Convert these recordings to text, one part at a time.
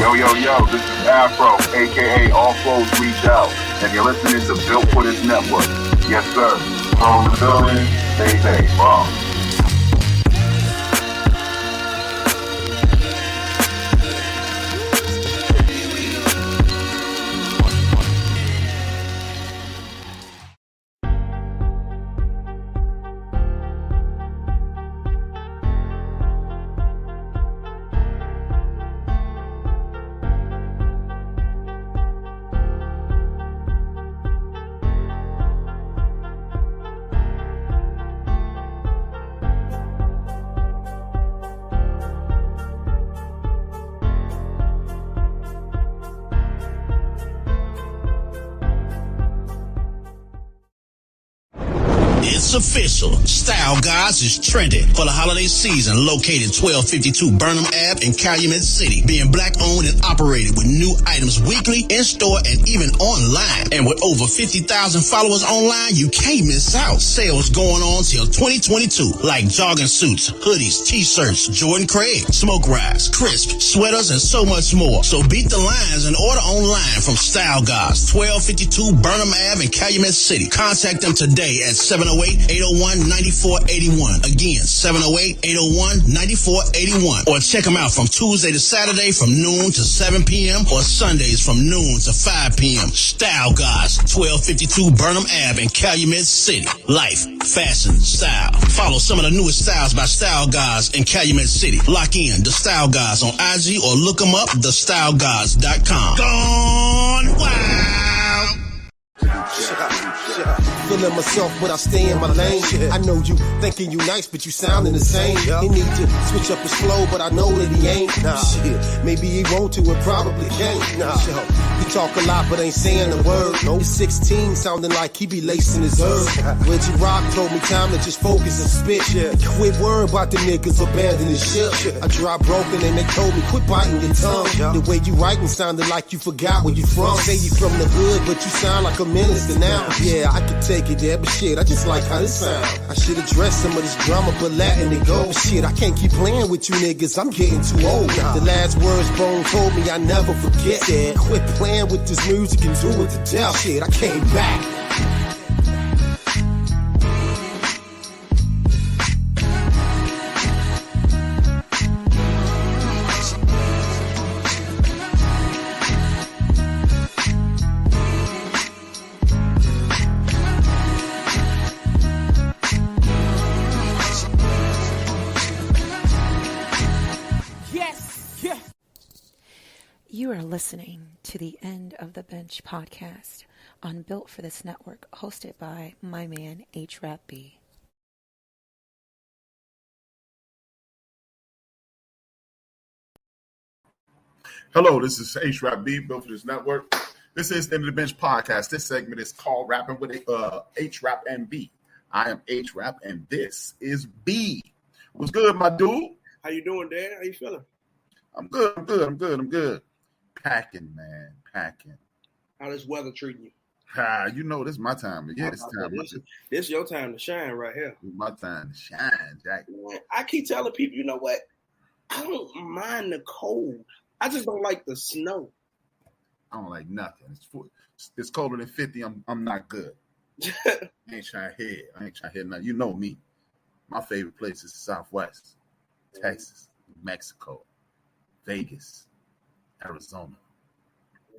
Yo, this is Afro, a.k.a. All Flows Reach Out, and you're listening to Built for This Network. Yes, sir. From the building, stay safe. It's official. Style Guys is trending for the holiday season. Located 1252 Burnham Ave in Calumet City. Being black owned and operated with new items weekly, in store, and even online. And with over 50,000 followers online, you can't miss out. Sales going on till 2022. Like jogging suits, hoodies, t-shirts, Jordan Craig, smoke racks, crisp, sweaters, and so much more. So beat the lines and order online from Style Guys, 1252 Burnham Ave in Calumet City. Contact them today at 708-801-9481. Again, 708-801-9481. Or check them out from Tuesday to Saturday from noon to 7 p.m. or Sundays from noon to 5 p.m. Style Guys, 1252 Burnham Ave in Calumet City. Life, fashion, style. Follow some of the newest styles by Style Guys in Calumet City. Lock in The Style Guys on IG or look them up, thestyleguys.com. Gone wild! Feeling myself, but I stay in my lane. I know you thinking you nice, but you sounding the same. He need to switch up his flow, but I know that he ain't. Shit, maybe he want to and probably can't. He talk a lot, but ain't saying a word. He's 16, sounding like he be lacing his herb. Reggie Rock told me time to just focus and spit. Quit worrying about the niggas abandoning shit. I dropped broken and they told me quit biting your tongue. The way you writing sounded like you forgot where you from. Say you from the hood, but you sound like a minister now. Yeah, I could take it there, but shit, I just like how this sound. I should address some of this drama, but letting it go. But shit, I can't keep playing with you niggas, I'm getting too old. The last words Bone told me I never forget. Quit playing with this music and do it to death. Shit, I came back. You are listening to the End of the Bench podcast on Built for This Network, hosted by my man, HRap B. Hello, this is HRap B, Built for This Network. This is the End of the Bench podcast. This segment is called Rapping with HRap and B. I am HRap, and this is B. What's good, my dude? How you doing, Dan? How you feeling? I'm good. Packing, man. How this weather treating you? You know this is my time. Yeah, this time. This your time to shine right here. My time to shine, Jack. I keep telling people, you know what? I don't mind the cold. I just don't like the snow. I don't like nothing. It's colder than 50. I'm not good. I ain't trying to hear nothing. You know me. My favorite place is the Southwest. Texas, Mexico, Vegas, Arizona.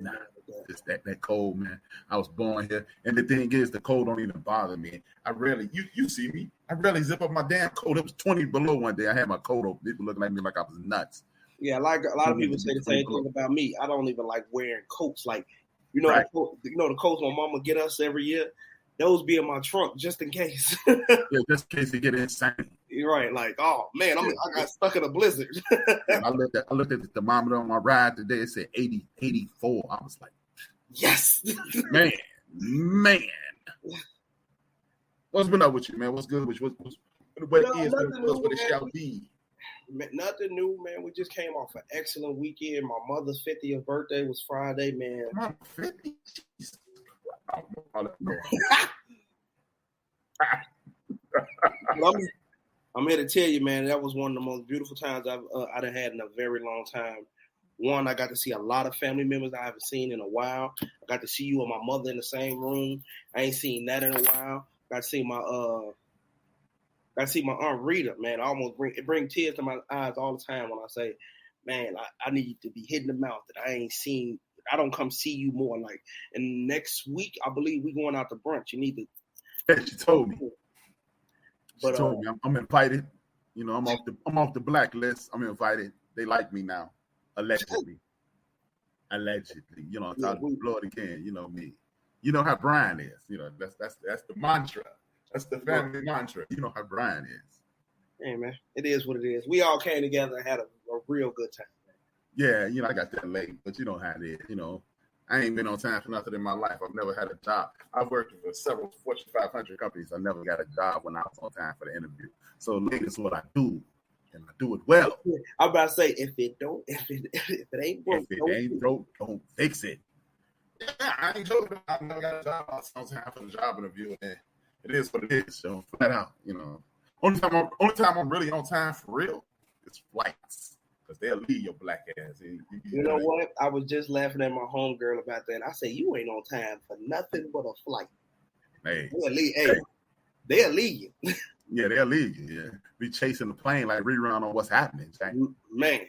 Nah, it's that cold, man. I was born here. And the thing is, the cold don't even bother me. You see me. I rarely zip up my damn coat. It was 20 below one day. I had my coat open. People looking at me like I was nuts. Yeah, like a lot of people say the same thing about me. I don't even like wearing coats. Like, Right. the coats my mama get us every year. Those be in my trunk just in case. Yeah, just in case they get insane. You're right. Like, oh man, I got stuck in a blizzard. I looked at the thermometer on my ride today. It said 80, 84. I was like, yes, man. What's been up with you, man? What's good with you? What it shall be? Nothing new, man. We just came off an excellent weekend. My mother's 50th birthday was Friday, man. Mom, 50? I'm here to tell you, man, that was one of the most beautiful times I've had in a very long time. One, I got to see a lot of family members I haven't seen in a while. I got to see you and my mother in the same room. I ain't seen that in a while. Got to see my Aunt Rita, man. I almost bring tears to my eyes all the time when I say, man, I need to be hitting the mouth that I ain't seen. I don't come see you more. Like, and next week, I believe we going out to brunch. You need to. Yeah, she told me. She But told me I'm invited. You know, I'm off the blacklist. I'm invited. They like me now, allegedly. You know, I'm talking to Lord again. You know me. You know how Brian is. You know, that's the mantra. That's the family mantra. You know how Brian is. Hey man, it is what it is. We all came together and had a real good time. Yeah, you know, I got that late, but you know how it is. You know, I ain't been on time for nothing in my life. I've never had a job. I've worked for several Fortune 500 companies. I never got a job when I was on time for the interview. So late is what I do, and I do it well. I'm about to say, if it ain't broke, don't fix it. Yeah, I ain't joking. I never got a job. I was on time for the job interview, and it is what it is. So flat out, you know. Only time I'm really on time for real is flights, because they'll leave your black ass. You know what? I was just laughing at my homegirl about that. I said, you ain't on time for nothing but a flight. Hey, they'll leave you. Yeah, they'll leave you. Yeah, be chasing the plane like rerun on What's Happening, Jack. Man.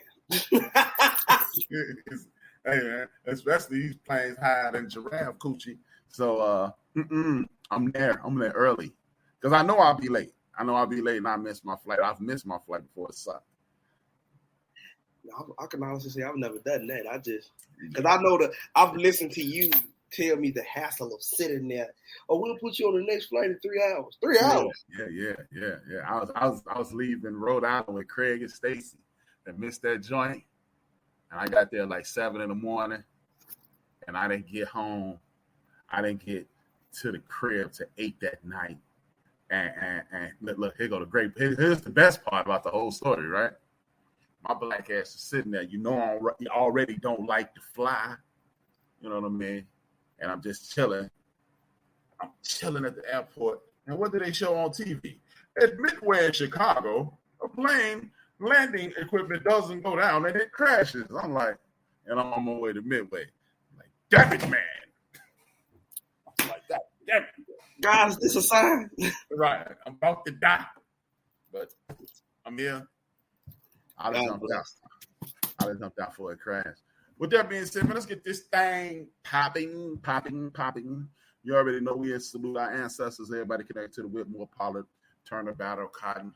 Hey man, especially these planes higher than giraffe coochie. So I'm there early, because I know I'll be late. And I miss my flight. I've missed my flight before. It sucked. I can honestly say I've never done that. Because I know that I've listened to you tell me the hassle of sitting there. Oh, we'll put you on the next flight in 3 hours. 3 hours. Yeah. I was leaving Rhode Island with Craig and Stacy and missed that joint. And I got there like 7 a.m. and I didn't get home. I didn't get to the crib till 8 that night. And look, here go the great. Here's the best part about the whole story, right? My black ass is sitting there. You know, I already don't like to fly. You know what I mean? And I'm just chilling. I'm chilling at the airport. And what do they show on TV? At Midway in Chicago, a plane landing equipment doesn't go down and it crashes. I'm like, and I'm on my way to Midway. I'm like, damn it, man. I'm like, damn it. Guys, this a sign. Right. I'm about to die. But I'm here. I just jumped out for a crash. With that being said, man, let's get this thing popping. You already know we salute our ancestors, everybody connected to the Whitmore, Pollard, Turner, Battle, Cotton,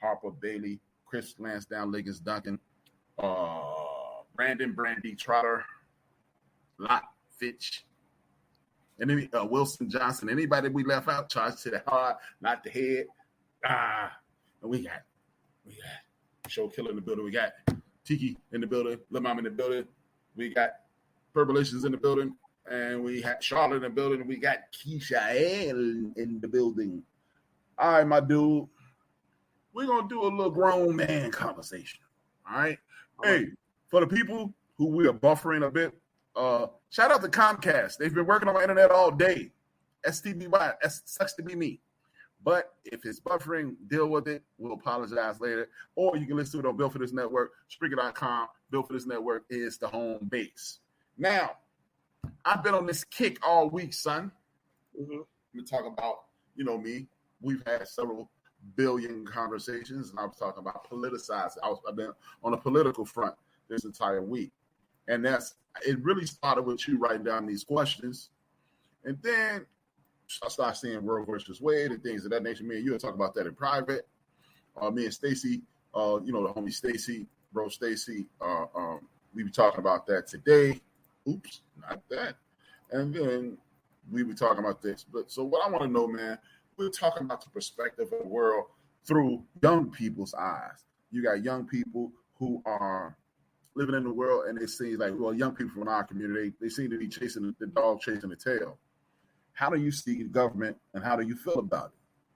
Harper, Bailey, Chris Lansdowne, Liggins, Duncan, Brandon, Brandy, Trotter, Lott, Fitch, and any Wilson, Johnson, anybody we left out, charged to the heart, not the head. And we got Show Killer in the building. We got Tiki in the building, Lil Mama in the building. We got Purpalations in the building, and we had Charlotte in the building, and we got Keisha in the building. All right, my dude. We're going to do a little grown man conversation. All right? Hey, for the people who we are buffering a bit, shout out to Comcast. They've been working on my internet all day. STBY, sucks to be me. But if it's buffering, deal with it. We'll apologize later. Or you can listen to it on Built for This Network, Spreaker.com. Built for This Network is the home base. Now, I've been on this kick all week, son. Mm-hmm. We talk about, me. We've had several billion conversations, and I was talking about politicizing. I've been on a political front this entire week. And it really started with you writing down these questions. And then I started seeing Roe versus Wade and things of that nature. Me and you will talk about that in private. Me and Stacy, the homie Stacy, bro Stacy, we be talking about that today. Oops, not that. And then we be talking about this. But so what I want to know, man, we're talking about the perspective of the world through young people's eyes. You got young people who are living in the world, and it seems like, young people from our community, they seem to be chasing the dog, chasing the tail. How do you see the government, and how do you feel about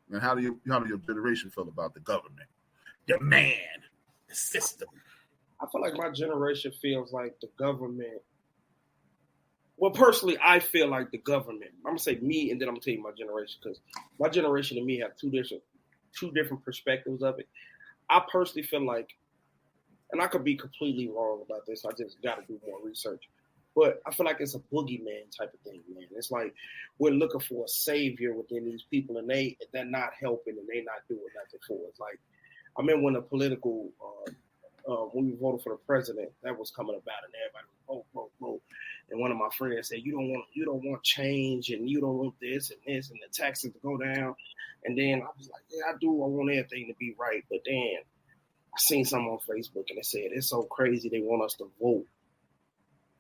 it? And how do your generation feel about the government, the man, the system? I feel like my generation feels like the government. Well, personally, I feel like the government. I'm gonna say me, and then I'm gonna tell you my generation, because my generation and me have two different perspectives of it. I personally feel like and I could be completely wrong about this. I just got to do more research. But I feel like it's a boogeyman type of thing, man. It's like we're looking for a savior within these people, and they're not helping, and they're not doing nothing for us. Like, I remember when the political, when we voted for the president, that was coming about, and everybody was vote. And one of my friends said, "You don't want change, and you don't want this and this, and the taxes to go down." And then I was like, "Yeah, I do. I want everything to be right." But then I seen something on Facebook, and it said it's so crazy they want us to vote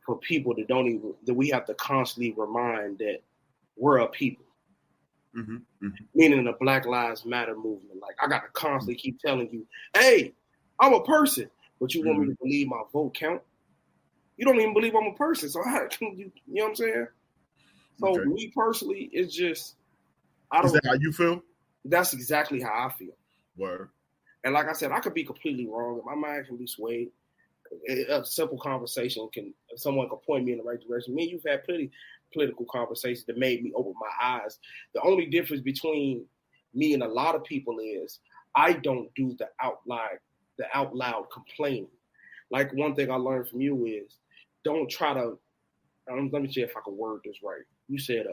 for people that we have to constantly remind that we're a people. Meaning the Black Lives Matter movement. Like, I got to constantly keep telling you, hey, I'm a person, but you want me to believe my vote count? You don't even believe I'm a person, so how can you know what I'm saying? So me personally, it's just, Is that how you feel? That's exactly how I feel. Word. And like I said, I could be completely wrong. My mind can be swayed. A simple conversation someone can point me in the right direction. Me and you've had plenty political conversations that made me open my eyes. The only difference between me and a lot of people is I don't do the out loud complaining. Like, one thing I learned from you is don't try to. Let me see if I can word this right. You said,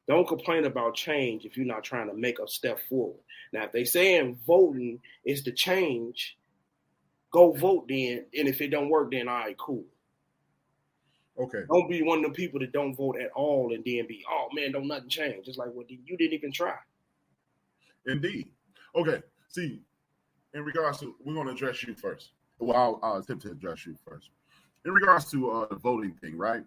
don't complain about change if you're not trying to make a step forward. Now, if they saying voting is the change, go vote then, and if it don't work, then all right, cool. Okay. Don't be one of the people that don't vote at all and then be, oh man, don't nothing change. It's like, well, you didn't even try. Indeed. Okay. See, in regards to, we're going to address you first. Well, I'll attempt to address you first. In regards to the voting thing, right?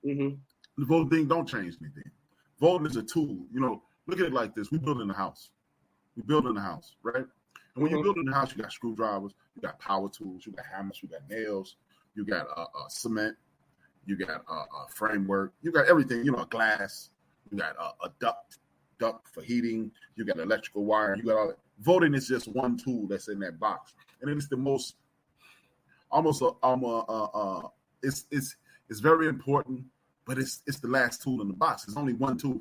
Mm-hmm. The voting thing don't change anything. Voting is a tool. You know, look at it like this. We building a house. Right? And when you're building a house, you got screwdrivers, you got power tools, you got hammers, you got nails, you got cement, you got a framework, you got everything, you know, glass, you got a duct for heating, you got electrical wire, you got all that. Voting is just one tool that's in that box. And it's the most, it's very important, but it's the last tool in the box. There's only one tool.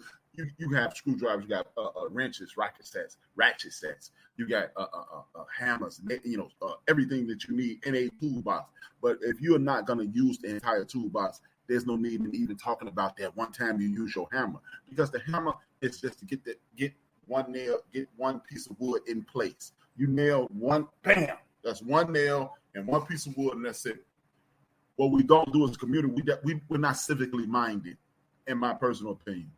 You have screwdrivers, you got wrenches, ratchet sets. You got hammers, you know, everything that you need in a toolbox. But if you're not going to use the entire toolbox, there's no need in even talking about that one time you use your hammer, because the hammer is just to get one nail, get one piece of wood in place. You nail one, bam. That's one nail and one piece of wood, and that's it. What we don't do as a community, we're not civically minded, in my personal opinion.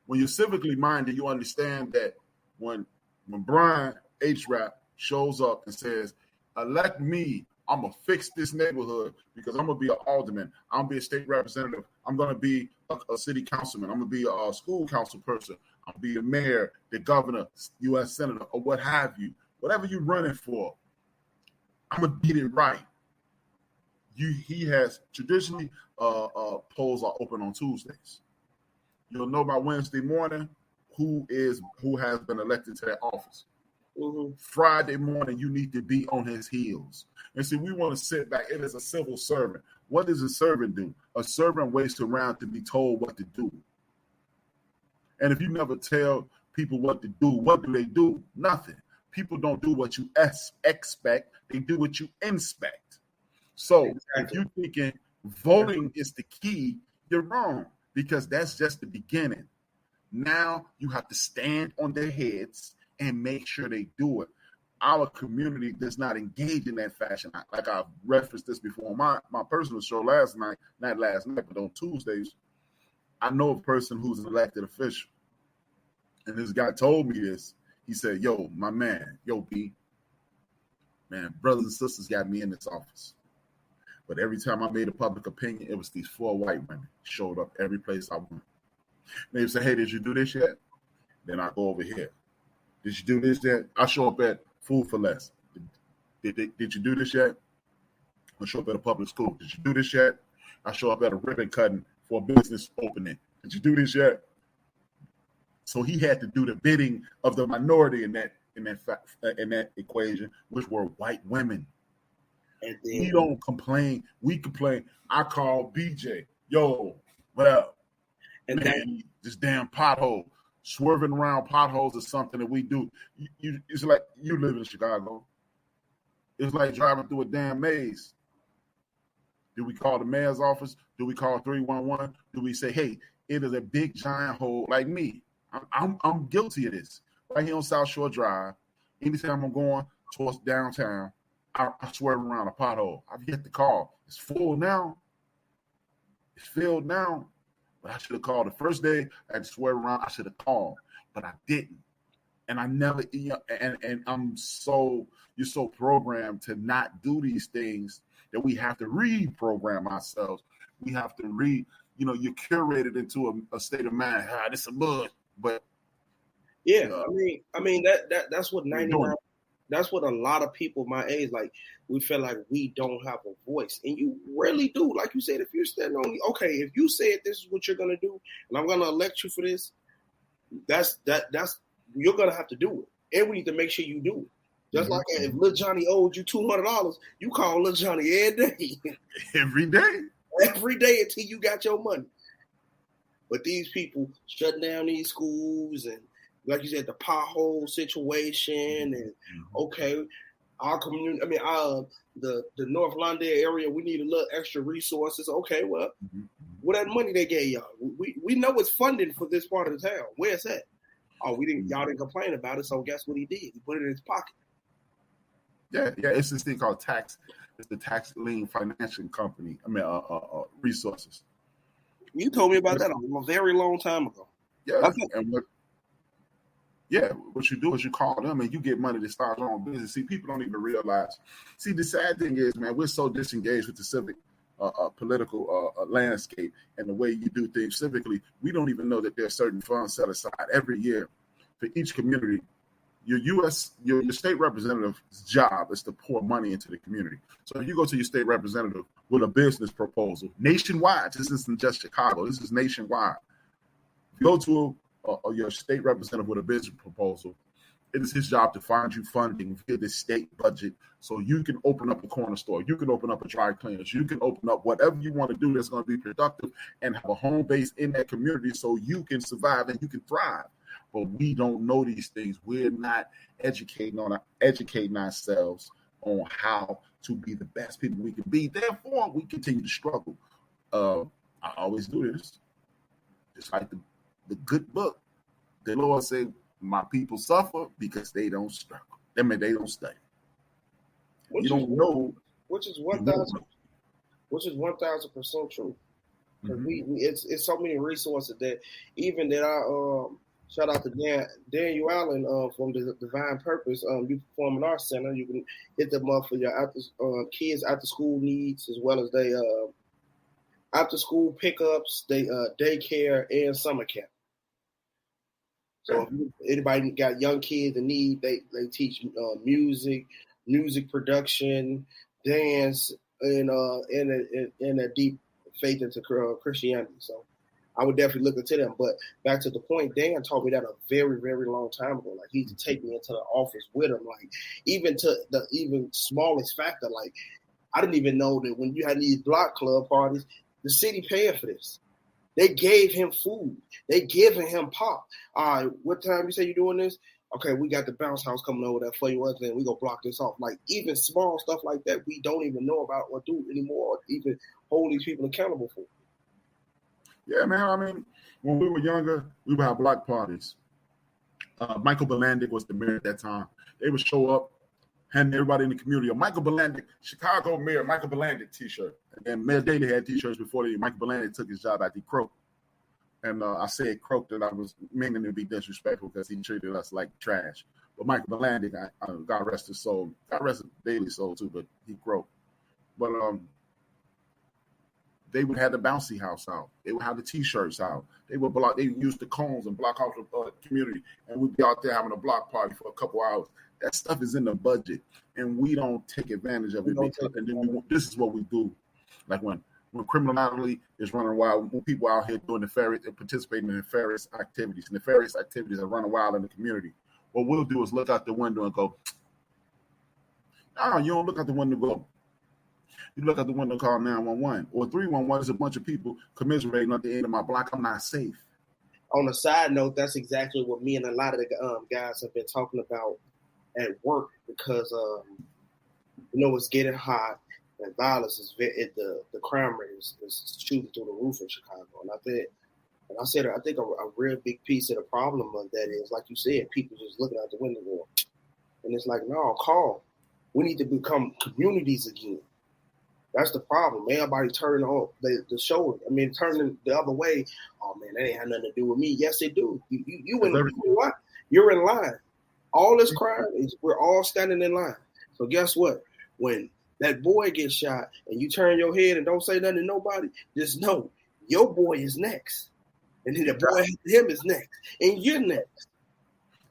When you're civically minded, you understand that when Brian HRap shows up and says, elect me, I'm going to fix this neighborhood because I'm going to be an alderman, I'm going to be a state representative, I'm going to be a city councilman, I'm going to be a school council person, I'm going to be a mayor, the governor, U.S. senator, or what have you. Whatever you're running for, I'm going to get it right. He has traditionally, polls are open on Tuesdays. You'll know by Wednesday morning who has been elected to that office. Mm-hmm. Friday morning, you need to be on his heels. And see, we want to sit back. It is a civil servant. What does a servant do? A servant waits around to be told what to do. And if you never tell people what to do, what do they do? Nothing. People don't do what you expect. They do what you inspect. So if you're thinking voting is the key, you're wrong, because that's just the beginning. Now you have to stand on their heads and make sure they do it. Our community does not engage in that fashion. Like I referenced this before on my personal show last night, not last night, but on Tuesdays. I know a person who's an elected official. And this guy told me this. He said, yo, my man, B, man, brothers and sisters got me in this office. But every time I made a public opinion, it was these 4 white women showed up every place I went. They say, hey, did you do this yet? Then I go over here. Did you do this yet? I show up at Food for Less. Did you do this yet? I show up at a public school. Did you do this yet? I show up at a ribbon cutting for a business opening. Did you do this yet? So he had to do the bidding of the minority in that equation, which were white women. And then, we don't complain. We complain. I call BJ, yo, well, and man, this damn pothole, swerving around potholes is something that we do. It's like you live in Chicago. It's like driving through a damn maze. Do we call the mayor's office? Do we call 311? Do we say, hey, it is a big giant hole like me? I'm guilty of this. Right here on South Shore Drive, anytime I'm going towards downtown, I swerve around a pothole. I've yet to call. It's full now. It's filled now. But I should have called the first day. I had to swerve around. I should have called, but I didn't. And I never, and you're so programmed to not do these things that we have to reprogram ourselves. We have to you're curated into a state of mind. This is a bug, but yeah, I mean that's what 99. That's what a lot of people my age like. We feel like we don't have a voice, and you really do. Like you said, if you're standing on, okay, if you said this is what you're gonna do, and I'm gonna elect you for this, that's you're gonna have to do it, and we need to make sure you do it. Just like if Lil Johnny owed you $200, you call Lil Johnny every day. Every day. Every day until you got your money. But these people shutting down these schools and, like you said, the pothole situation and okay, our community. I mean, the North Londale area, we need a little extra resources. Okay, well, what that money they gave y'all? We know it's funding for this part of the town. Where's that? Oh, y'all didn't complain about it, so guess what he did? He put it in his pocket. Yeah, it's this thing called tax. It's the tax lien financing company. I mean, resources. You told me about that a very long time ago. Yeah, what you do is you call them and you get money to start your own business. See, people don't even realize. See, the sad thing is, man, we're so disengaged with the civic, political landscape and the way you do things civically. We don't even know that there's certain funds set aside every year for each community. Your state representative's job is to pour money into the community. So if you go to your state representative with a business proposal nationwide, this isn't just Chicago, this is nationwide. If you go to your state representative with a business proposal, it is his job to find you funding via the state budget so you can open up a corner store, you can open up a dry cleaners, you can open up whatever you want to do that's going to be productive and have a home base in that community so you can survive and you can thrive. But we don't know these things. We're not educating ourselves on how to be the best people we can be. Therefore, we continue to struggle. I always do this. Just like the good book. The Lord said, my people suffer because they don't struggle. That means they don't study. Which is 1,000% true. It's so many resources that even that I shout out to Daniel Allen from the Divine Purpose Youth Performing Arts Center. You can hit them up for your kids after school needs as well as they after school pickups, they daycare and summer camp. So if anybody got young kids in need, they teach music production, dance, and a deep faith into Christianity. So I would definitely look into them. But back to the point, Dan told me that a very, very long time ago. Like, he used to take me into the office with him. Like, even to the even smallest factor, like, I didn't even know that when you had these block club parties, the city paying for this. They gave him food. They giving him pop. All right, what time you say you're doing this? Okay, we got the bounce house coming over there for you, and then we gonna block this off. Like, even small stuff like that, we don't even know about or do anymore, or even hold these people accountable for. Yeah, man. I mean, when we were younger, we would have block parties. Michael Belandic was the mayor at that time. They would show up, handing everybody in the community a Michael Belandic, Chicago Mayor Michael Belandic t-shirt. And Mayor Daley had t-shirts before Michael Belandic took his job after he croaked. And I said croaked, and I was meaning to be disrespectful because he treated us like trash. But Michael Belandic, God rest his soul, God rest Daley's soul too, but he croaked. But they would have the bouncy house out. They would have the t-shirts out. They would use the cones and block off the community. And we'd be out there having a block party for a couple hours. That stuff is in the budget, and we don't take advantage of it. This is what we do. Like when criminality is running wild, when people out here doing participating in nefarious activities, nefarious activities are running wild in the community. What we'll do is look out the window and go, no, you don't look out the window and go. You look out the window and call 911 or 311 is a bunch of people commiserating at the end of my block. I'm not safe. On a side note, that's exactly what me and a lot of the guys have been talking about at work, because It's getting hot, and violence is the crime rate is shooting through the roof in Chicago. And I said, I think a real big piece of the problem of that is, like you said, people just looking out the window going, and it's like, no, calm. We need to become communities again. That's the problem. Everybody turning on the shoulder. I mean, turning the other way. Oh man, that ain't had nothing to do with me. Yes, it do. You're in line. All this crime is we're all standing in line. So guess what? When that boy gets shot and you turn your head and don't say nothing to nobody, just know your boy is next, and then the boy after him is next, and you're next.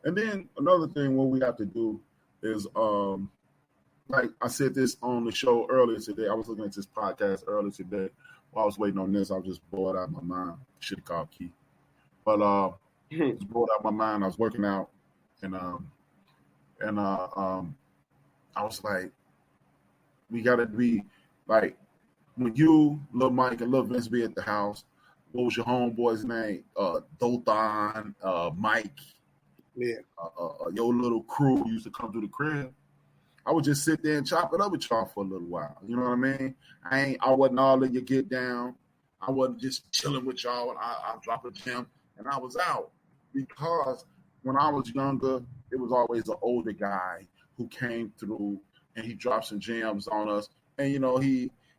And then another thing, what we have to do is like I said this on the show earlier today. I was looking at this podcast earlier today. While I was waiting on this, I was just bored out of my mind. Should have called Key. But I was bored out of my mind. I was working out, and I was like, we got to be like, when you, Lil Mike, and Lil Vince be at the house, what was your homeboy's name? Dothan, Mike. Yeah. Your little crew used to come to the crib. I would just sit there and chop it up with y'all for a little while. You know what I mean? I wasn't all in your get down. I wasn't just chilling with y'all. And I dropped a gym and I was out, because when I was younger, it was always an older guy who came through and he dropped some gems on us. And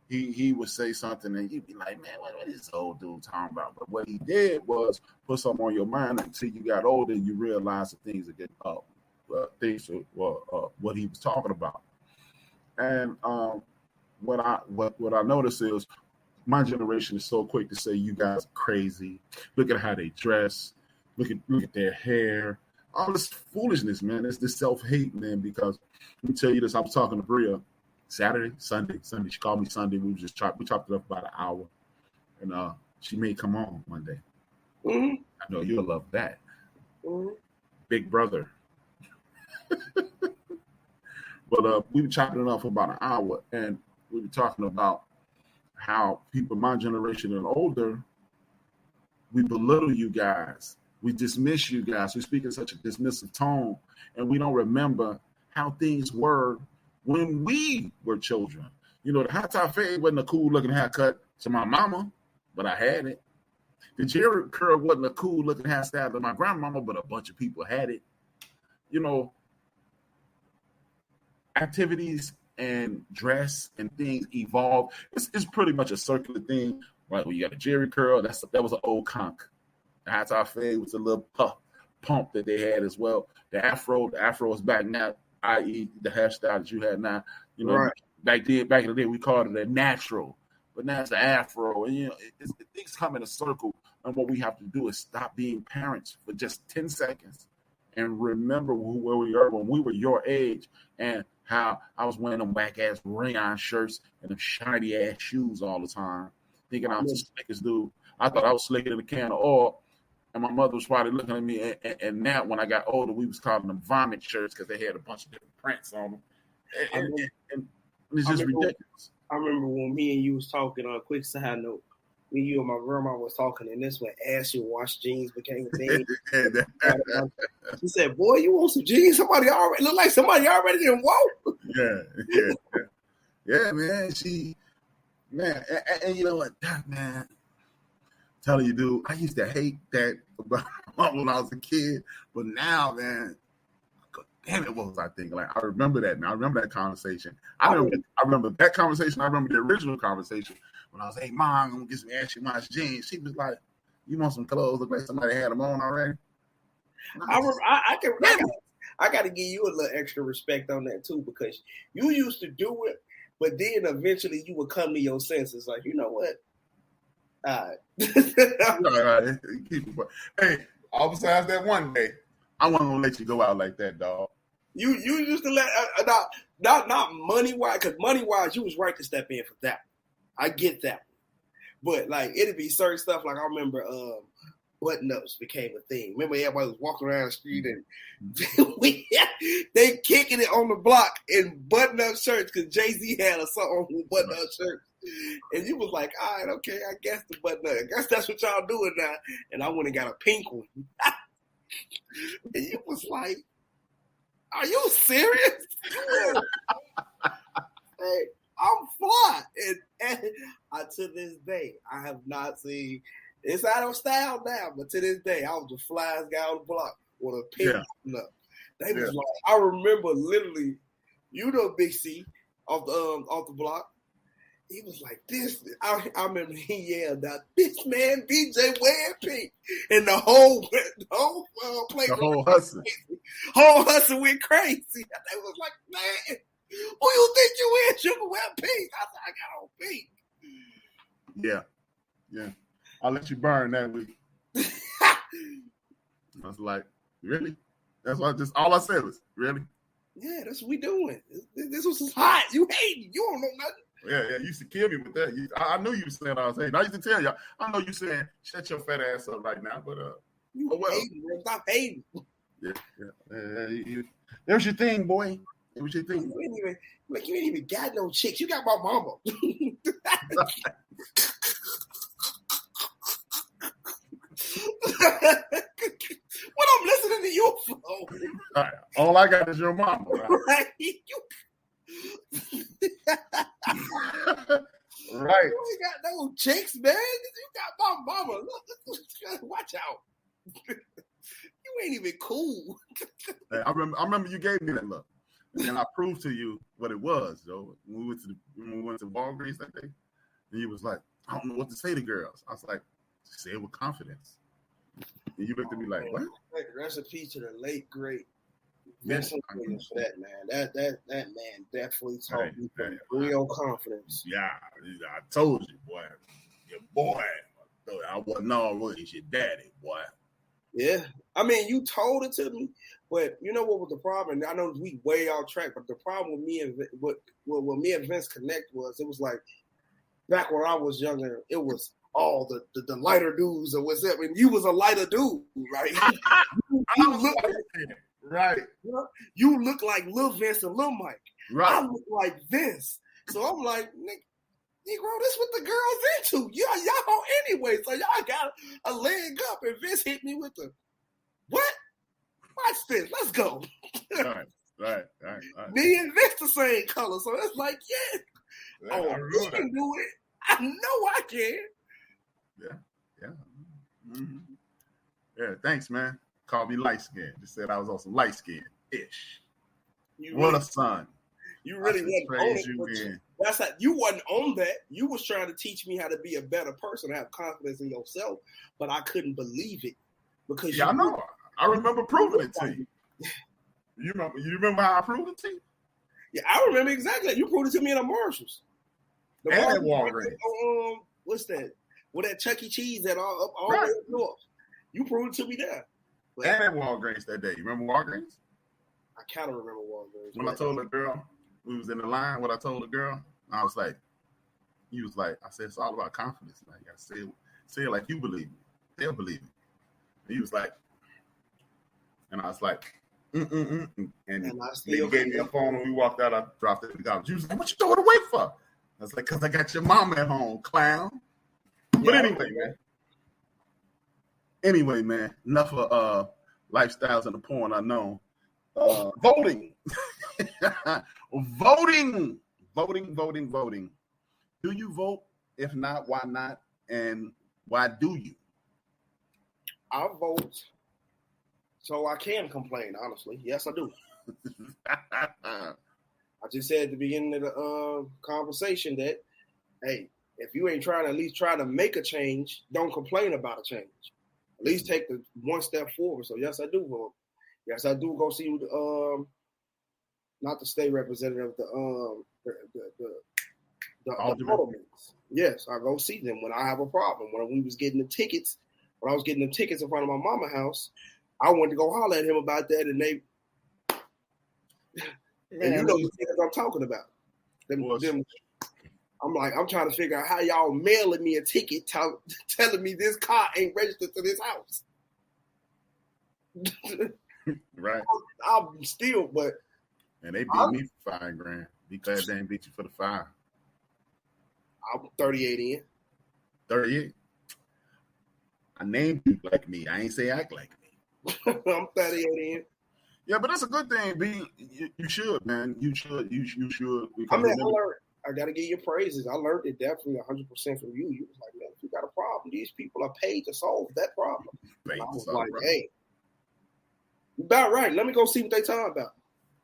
he would say something and you'd be like, man, what is this old dude talking about? But what he did was put something on your mind until you got older and you realized the things that get up. What he was talking about. And what I notice is my generation is so quick to say you guys are crazy. Look at how they dress. Look at their hair. All this foolishness, man. It's this self-hate, man, because let me tell you this. I was talking to Bria Sunday. She called me Sunday. We chopped it up about an hour. And she may come on one day. Mm-hmm. I know you'll love that. Mm-hmm. Big brother. But we were chopping it up for about an hour, and we were talking about how people my generation and older, we belittle you guys. We dismiss you guys. We speak in such a dismissive tone, and we don't remember how things were when we were children. The high top fade wasn't a cool looking haircut to my mama, but I had it. The Jerry curl wasn't a cool looking hairstyle to my grandmama, but a bunch of people had it. Activities and dress and things evolve. It's pretty much a circular thing, right? When you got a Jerry curl, that was an old conch. The high top fade was a little pump that they had as well. The afro is back now, i.e. the hairstyle that you had now. Right. Back in the day we called it a natural, but now it's the afro. And things come in a circle, and what we have to do is stop being parents for just 10 seconds and remember where we are when we were your age, and how I was wearing them whack-ass rayon shirts and them shiny-ass shoes all the time, thinking I was the slickest dude. I thought I was slicker than a can of oil, and my mother was probably looking at me. And now, when I got older, we was calling them vomit shirts because they had a bunch of different prints on them. And it's just ridiculous. I remember when me and you was talking on a quick side note. Me, you, and my grandma was talking, and this when acid wash jeans became a thing. She said, "Boy, you want some jeans? Somebody already look like somebody already didn't walk." Yeah, man. And you know what, man? Telling you, dude, I used to hate that about when I was a kid, but now, man, damn it, what was I thinking? Like, I remember that now. I remember that conversation. I remember that conversation. I remember the original conversation when I was, hey, Mom, I'm going to get some ashy wash jeans. She was like, you want some clothes? Look like somebody had them on already. I got to give you a little extra respect on that, too, because you used to do it, but then eventually you would come to your senses. Like, you know what? All right. Hey, all besides that one day, I wasn't going to let you go out like that, dog. You used to let not money wise, because money wise you was right to step in for that. I get that, but like it'd be certain stuff. Like I remember, button ups became a thing. Remember, everybody was walking around the street and they kicking it on the block in button up shirts because Jay-Z had a song with button up shirts, and you was like, all right, okay, I guess the button up. I guess that's what y'all doing now. And I went and got a pink one. And you was like, are you serious? Hey, I'm fly. And to this day, I have not seen. It's out of style now, but to this day, I was the flyest guy on the block with a pin up. They was like, I remember literally, Big C off the block. He was like, this. I remember he yelled out, "This man, BJ wearing pink," and the whole place, the whole hustle went crazy. They was like, "Man, who you think you is? You can wear pink." I said, "I got on pink." Yeah. I'll let you burn that week. I was like, really? That's what all I said was, really? Yeah, that's what we doing. This was hot. You hating. You don't know nothing. Yeah, you used to kill me with that. I knew you were saying I was hating. I used to tell y'all, I know you saying, shut your fat ass up right now, but you hating, bro. Stop hating. Yeah. It was your thing, boy. It was your thing. You ain't even got no chicks. You got my mama. What I'm listening to you for? All I got is your mama. Right? Right. You ain't got no chicks, man. You got my mama. Look, watch out. You ain't even cool. I remember you gave me that look. And I proved to you what it was, Joe. When we went to Walgreens that day, and you was like, I don't know what to say to girls. I was like, say it with confidence. And you looked at me like, what? Recipe to the late great Vincent Williams for that, man. That man definitely taught me real confidence. Yeah, I told you, boy. Your boy. I wasn't always your daddy, boy. Yeah. I mean, you told it to me, but you know what was the problem? I know we way off track, but the problem with me and what me and Vince connect was, it was like back when I was younger, it was all the lighter dudes or what's up, and you was a lighter dude, right? you look right. You look like Lil Vince and Lil Mike. Right. I look like Vince. So I'm like, Negro, this what the girls into. Y'all anyway. So y'all got a leg up, and Vince hit me with the what? Watch this. Let's go. Right. Me and Vince the same color, so it's like, yeah. You can do it. I know I can. Yeah. Mm-hmm. Yeah, thanks, man. Called me light skinned. Just said I was also light skinned ish. What a son. You really wasn't on it. That's how you wasn't on that. You was trying to teach me how to be a better person, have confidence in yourself, but I couldn't believe it because I know. I remember proving it to you. You remember how I proved it to you? Yeah, I remember exactly. You proved it to me in the Marshalls. And at Walgreens. What's that? With that Chuck E. Cheese that all the way up north. You proved it to me there. But and at Walgreens that day. You remember Walgreens? I kind of remember Walgreens. When I told the girl, we was in the line, what I told the girl, I was like, I said, it's all about confidence. Like, I say it like you believe me. They'll believe me. And he was like, and I was like, And he gave me a phone and we walked out. I dropped it in the garbage. She was like, what you throwing away for? I was like, because I got your mama at home, clown. But anyway, man, enough of lifestyles and the porn I know. Voting. Voting. Do you vote? If not, why not? And why do you? I vote so I can complain, honestly. Yes, I do. I just said at the beginning of the conversation that, hey, if you ain't trying to at least try to make a change, don't complain about a change. At least take the one step forward. So yes, I do vote. Yes, I do go see not the state representative, the parliaments. Yes, I go see them when I have a problem. When we was getting the tickets, when I was getting the tickets in front of my mama house, I went to go holler at him about that, and they, and you know the tickets I'm talking about. Them, I'm like, I'm trying to figure out how y'all mailing me a ticket telling me this car ain't registered to this house. Right. I'm still, but. And they beat me for $5,000. Be glad they didn't beat you for the 5. I'm 38 in. 38? I named you like me. I ain't say act like me. I'm 38 in. Yeah, but that's a good thing, B. You should, man. You should. I mean, I got to give you praises. I learned it definitely 100% from you. You was like, man, if you got a problem, these people are paid to solve that problem. I was like, hey, you about right. Let me go see what they talking about.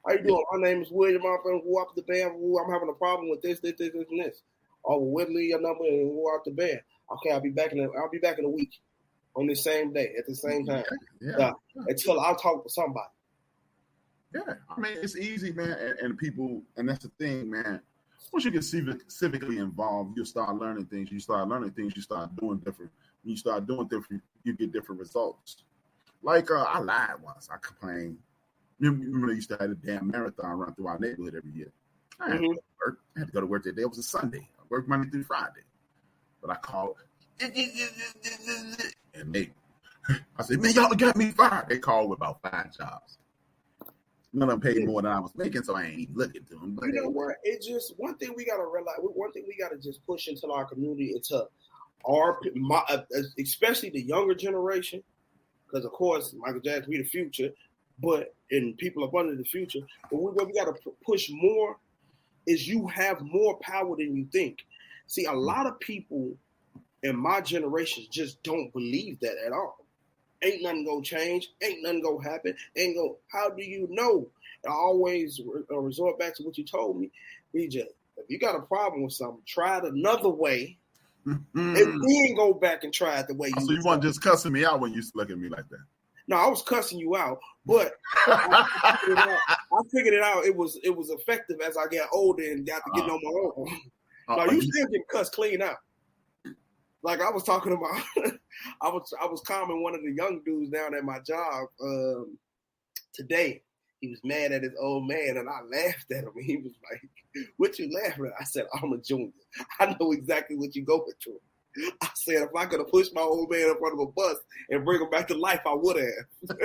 How you doing? My name is William. I'm from Who Out the Band. I'm having a problem with this, and this. Oh, well, Whitley, your number, and Who Out the Band. Okay, I'll be back in a week on the same day at the same time. Yeah. Until I talk to somebody. Yeah, I mean, it's easy, man, and people, and that's the thing, man. Once you get civically involved, you start learning things. You start doing different. When you start doing different, you get different results. Like, I lied once. I complained. Remember they used to have a damn marathon run through our neighborhood every year. I had to go to work that day. It was a Sunday. I worked Monday through Friday. But I called, and I said, man, y'all got me fired. They called with about 5 jobs. None of them paid more than I was making, so I ain't even looking to them. But you know what? It's just one thing we got to realize. One thing we got to just push into our community, into especially the younger generation, because of course Michael Jackson be the future, and people up under the future. But what we got to push more is you have more power than you think. See, a lot of people in my generation just don't believe that at all. Ain't nothing gonna change. Ain't nothing gonna happen. How do you know? I always resort back to what you told me, BJ. If you got a problem with something, try it another way, and then go back and try it the way you. So you weren't just cussing me out when you used to look at me like that? No, I was cussing you out, but I figured it out. It was effective as I got older and got to get on my own. Now you still get cussed clean out. Like I was talking about, I was calming one of the young dudes down at my job today. He was mad at his old man, and I laughed at him. He was like, "What you laughing at?" I said, "I'm a junior. I know exactly what you going through." I said, "If I could have pushed my old man in front of a bus and bring him back to life, I would have."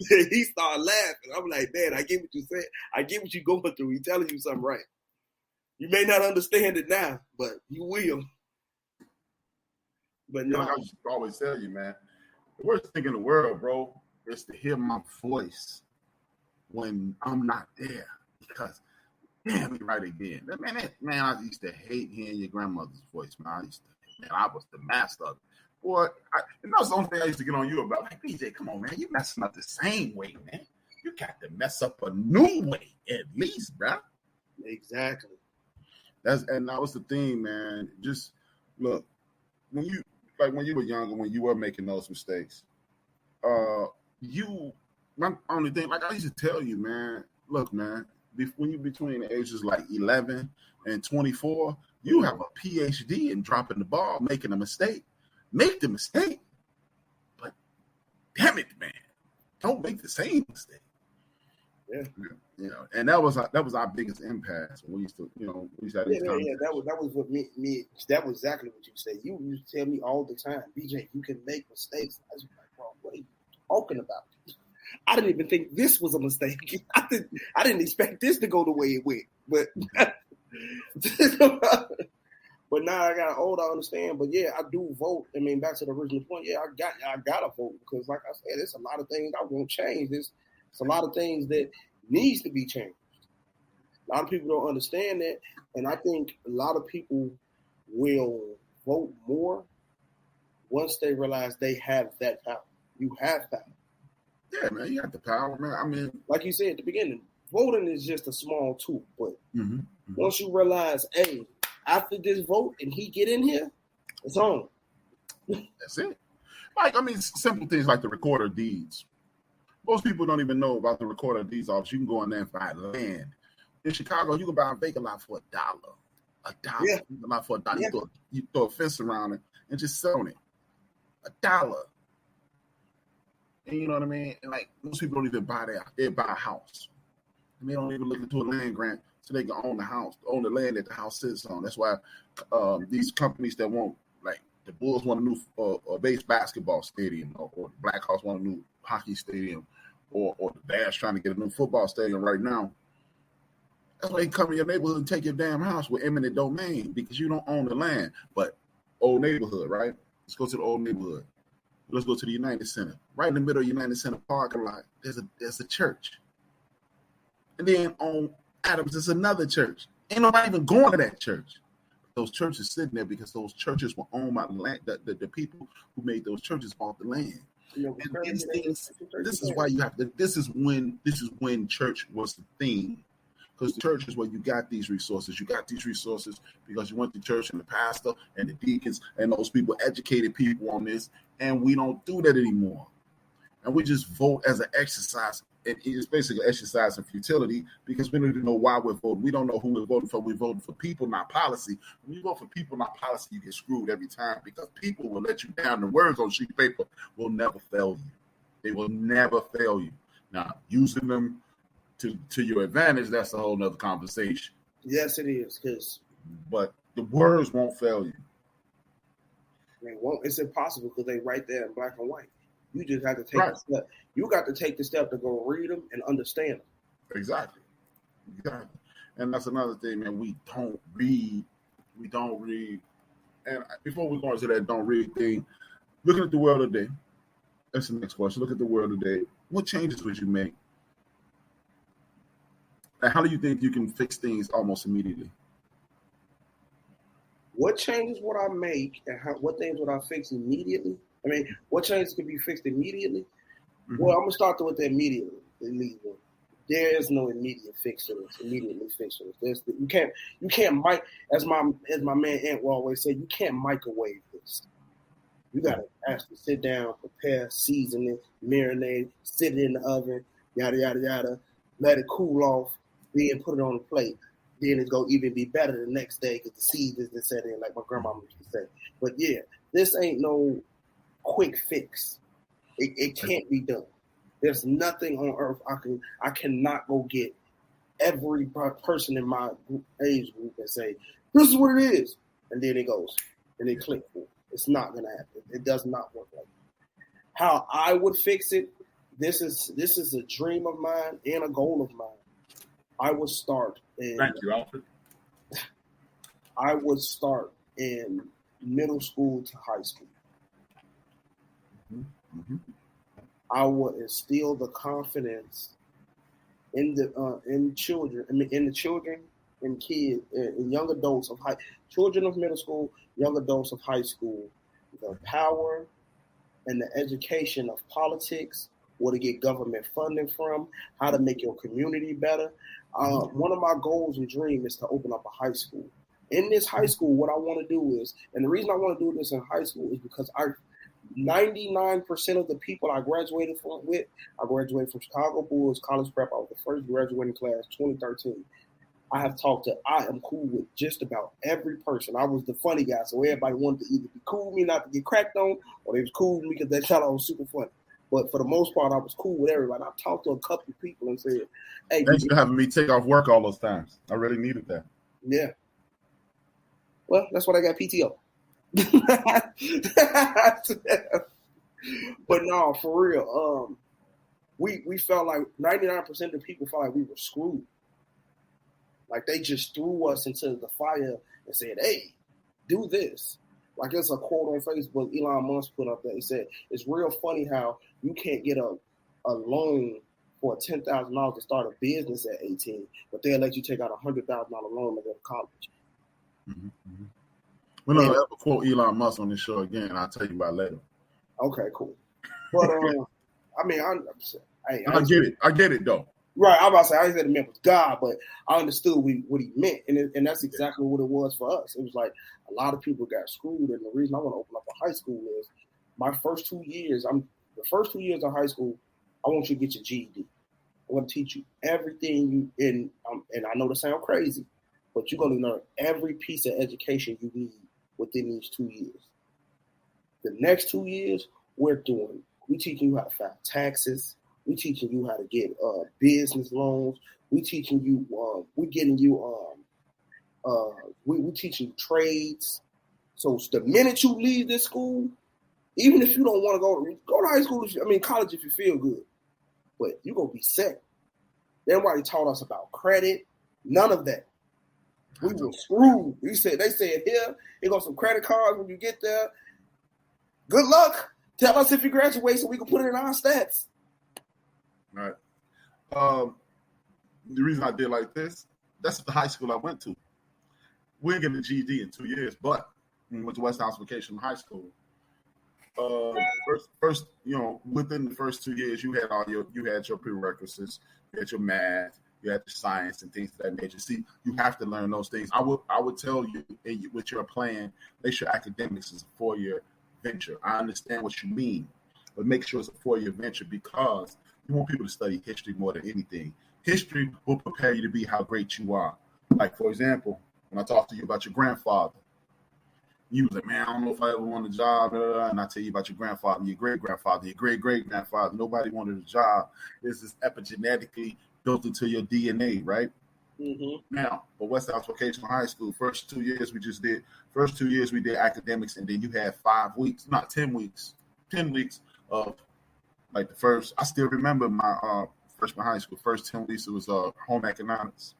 He started laughing. I'm like, "Man, I get what you said. I get what you going through. He's telling you something right. You may not understand it now, but you will." But no, like I used to always tell you, man, the worst thing in the world, bro, is to hear my voice when I'm not there. Because, damn, me right again. Man, I used to hate hearing your grandmother's voice, man. I was the master of it. Boy, and that's the only thing I used to get on you about. Like, BJ, come on, man, you messing up the same way, man. You got to mess up a new way, at least, bro. Exactly. And that was the thing, man. Just look, when you were younger, when you were making those mistakes, my only thing, like I used to tell you, man, look, man, when you're between the ages like 11 and 24, you have a PhD in dropping the ball, making a mistake. Make the mistake, but damn it, man, don't make the same mistake. Yeah. You know, and that was our biggest impasse when we used to, have these conversations. That was what me. That was exactly what you said. You used to tell me all the time, BJ, you can make mistakes. I was like, bro, what are you talking about? I didn't even think this was a mistake. I didn't expect this to go the way it went. But but now I got older, I understand. But yeah, I do vote. I mean, back to the original point. Yeah, I gotta vote because, like I said, there's a lot of things I won't change. There's a lot of things that needs to be changed. A lot of people don't understand that, and I think a lot of people will vote more once they realize they have that power. You have power. Yeah, man, you got the power, man. I mean, like you said at the beginning, voting is just a small tool, but once you realize, hey, after this vote and he get in here, it's on. That's it. Like, I mean, simple things like the recorder deeds. Most people don't even know about the recorder deeds office. You can go in there and buy land. In Chicago, you can buy a vacant lot for $1. $1. Yeah. You can buy for $1. Yeah. You throw a fence around it and just sell it. $1. And you know what I mean? And like most people don't even buy that. They buy a house. And they don't even look into a land grant so they can own the house, own the land that the house sits on. That's why these companies that want, like the Bulls want a new base basketball stadium, or the Blackhawks want a new hockey stadium, or the Bears trying to get a new football stadium right now. That's why they come to your neighborhood and take your damn house with eminent domain because you don't own the land. But old neighborhood, right? Let's go to the old neighborhood. Let's go to the United Center. Right in the middle of United Center parking lot, there's a church. And then on Adams, there's another church. Ain't nobody even going to that church. Those churches sitting there because those churches were owned by the land. The people who made those churches bought the land. And these things, this is why you have to. This is when church was the thing, because the church is where you got these resources. You got these resources because you went to church and the pastor and the deacons and those people educated people on this. And we don't do that anymore. And we just vote as an exercise. And it's basically exercise in futility because we don't even know why we're voting. We don't know who we're voting for. We're voting for people, not policy. When you vote for people, not policy, you get screwed every time because people will let you down. The words on sheet of paper will never fail you. They will never fail you. Now, using them to your advantage, that's a whole nother conversation. Yes, it is. But the words won't fail you. They won't. It's impossible because they right there in black and white. You just have to take the step. You got to take the step to go read them and understand them. Exactly. And that's another thing, man. We don't read. And before we go into that don't read thing, looking at the world today, that's the next question. Look at the world today. What changes would you make? And how do you think you can fix things almost immediately? What changes would I make and what things would I fix immediately? I mean, what changes could be fixed immediately? Mm-hmm. Well, I'm going to start with the immediately. There is no immediate fix to this. Immediately fix to this. You can't as my man Ant will always say, you can't microwave this. You got to actually sit down, prepare, season it, marinate, sit it in the oven, yada, yada, yada, let it cool off, then put it on the plate. Then it's going to even be better the next day because the seeds is set in, like my grandma used to say. But yeah, this ain't no quick fix. It can't be done. There's nothing on earth I cannot go get every person in my age group and say, this is what it is. And then it goes and they click for it. It's not gonna happen. It does not work like that. How I would fix it, this is a dream of mine and a goal of mine. I would start Thank you, Alfred. I would start in middle school to high school. Mm-hmm. I will instill the confidence in the children, and kids, and young adults of children of middle school, young adults of high school, the power and the education of politics, where to get government funding from, how to make your community better. One of my goals and dreams is to open up a high school. In this high school, what I want to do is, and the reason I want to do this in high school is because 99% of the people I graduated I graduated from Chicago Bulls College Prep. I was the first graduating class, 2013. I am cool with just about every person. I was the funny guy, so everybody wanted to either be cool with me, not to get cracked on, or they was cool with me because they thought I was super funny. But for the most part, I was cool with everybody. I talked to a couple of people and said, hey. Thanks for having me take off work all those times. I really needed that. Yeah. Well, that's what I got PTO. But no, for real, we felt like 99% of the people felt like we were screwed. Like they just threw us into the fire and said, hey, do this. Like there's a quote on Facebook Elon Musk put up there. He said, it's real funny how you can't get a loan for $10,000 to start a business at 18, but they'll let you take out a $100,000 loan to go to college. Mm-hmm. Mm-hmm. We're not going to ever quote Elon Musk on this show again. I'll tell you about it later. Okay, cool. But, I mean, I get it. I get it, though. Right. I'm about to say, I didn't say the man was God, but I understood what he meant. And that's exactly what it was for us. It was like a lot of people got screwed. And the reason I want to open up a high school is the first 2 years of high school, I want you to get your GED. I want to teach you everything and I know this sounds crazy, but you're going to learn every piece of education you need within these 2 years. The next 2 years, we're teaching you how to file taxes. We're teaching you how to get business loans. We're teaching you, we're teaching you trades. So the minute you leave this school, even if you don't want to go to high school, college if you feel good, but you're going to be set. Nobody taught us about credit, none of that. We were screwed. They said here goes some credit cards when you get there. Good luck. Tell us if you graduate so we can put it in our stats. Right. The reason I did like this, that's the high school I went to. We didn't get a GED in 2 years, but we went to West House Vocational High School. First, within the first 2 years, you had your prerequisites, you had your math, you had the science and things of that nature. See, you have to learn those things. I would tell you with your plan, make sure academics is a 4-year venture. I understand what you mean, but make sure it's a 4-year venture because you want people to study history more than anything. History will prepare you to be how great you are. Like, for example, when I talk to you about your grandfather, you was like, man, I don't know if I ever want a job, and I tell you about your grandfather, your great-grandfather, your great-great-grandfather. Nobody wanted a job. This is epigenetically built into your DNA, right? Mm-hmm. Now, for West House Vocational High School, first 2 years we did academics, and then you had 10 weeks of like the first. I still remember my freshman high school. First 10 weeks it was home economics.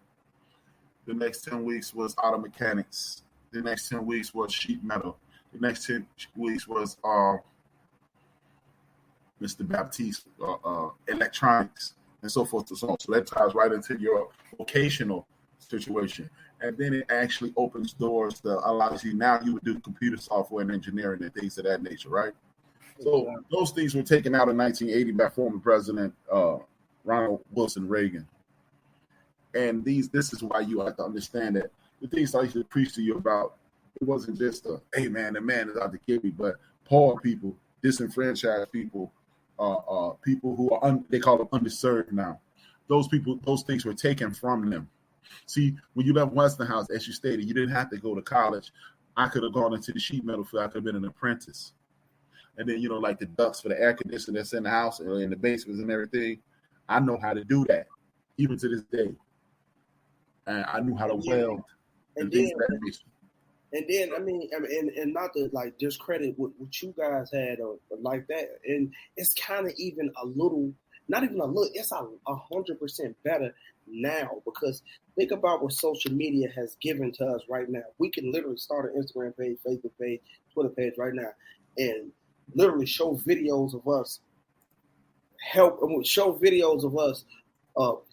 The next 10 weeks was auto mechanics. The next 10 weeks was sheet metal. The next 10 weeks was Mr. Baptiste electronics and so forth and so on. So that ties right into your vocational situation. And then it actually opens doors that allows you, now you would do computer software and engineering and things of that nature, right? So those things were taken out in 1980 by former President Ronald Wilson Reagan. And this is why you have to understand that the things I used to preach to you about, it wasn't just hey man, the man is out to kill me, but poor people, disenfranchised people, people who are they call them underserved now. Those people, those things were taken from them. See, when you left Westinghouse, as you stated, you didn't have to go to college. I could have gone into the sheet metal field. I could have been an apprentice. And then, like the ducts for the air conditioning that's in the house and in the basements and everything, I know how to do that, even to this day. And I knew how to weld and things like that. And then, I mean, and not to like discredit what you guys had or like that. And it's kind of even a little, not even a little, it's 100% better now, because think about what social media has given to us right now. We can literally start an Instagram page, Facebook page, Twitter page right now, and literally show videos of us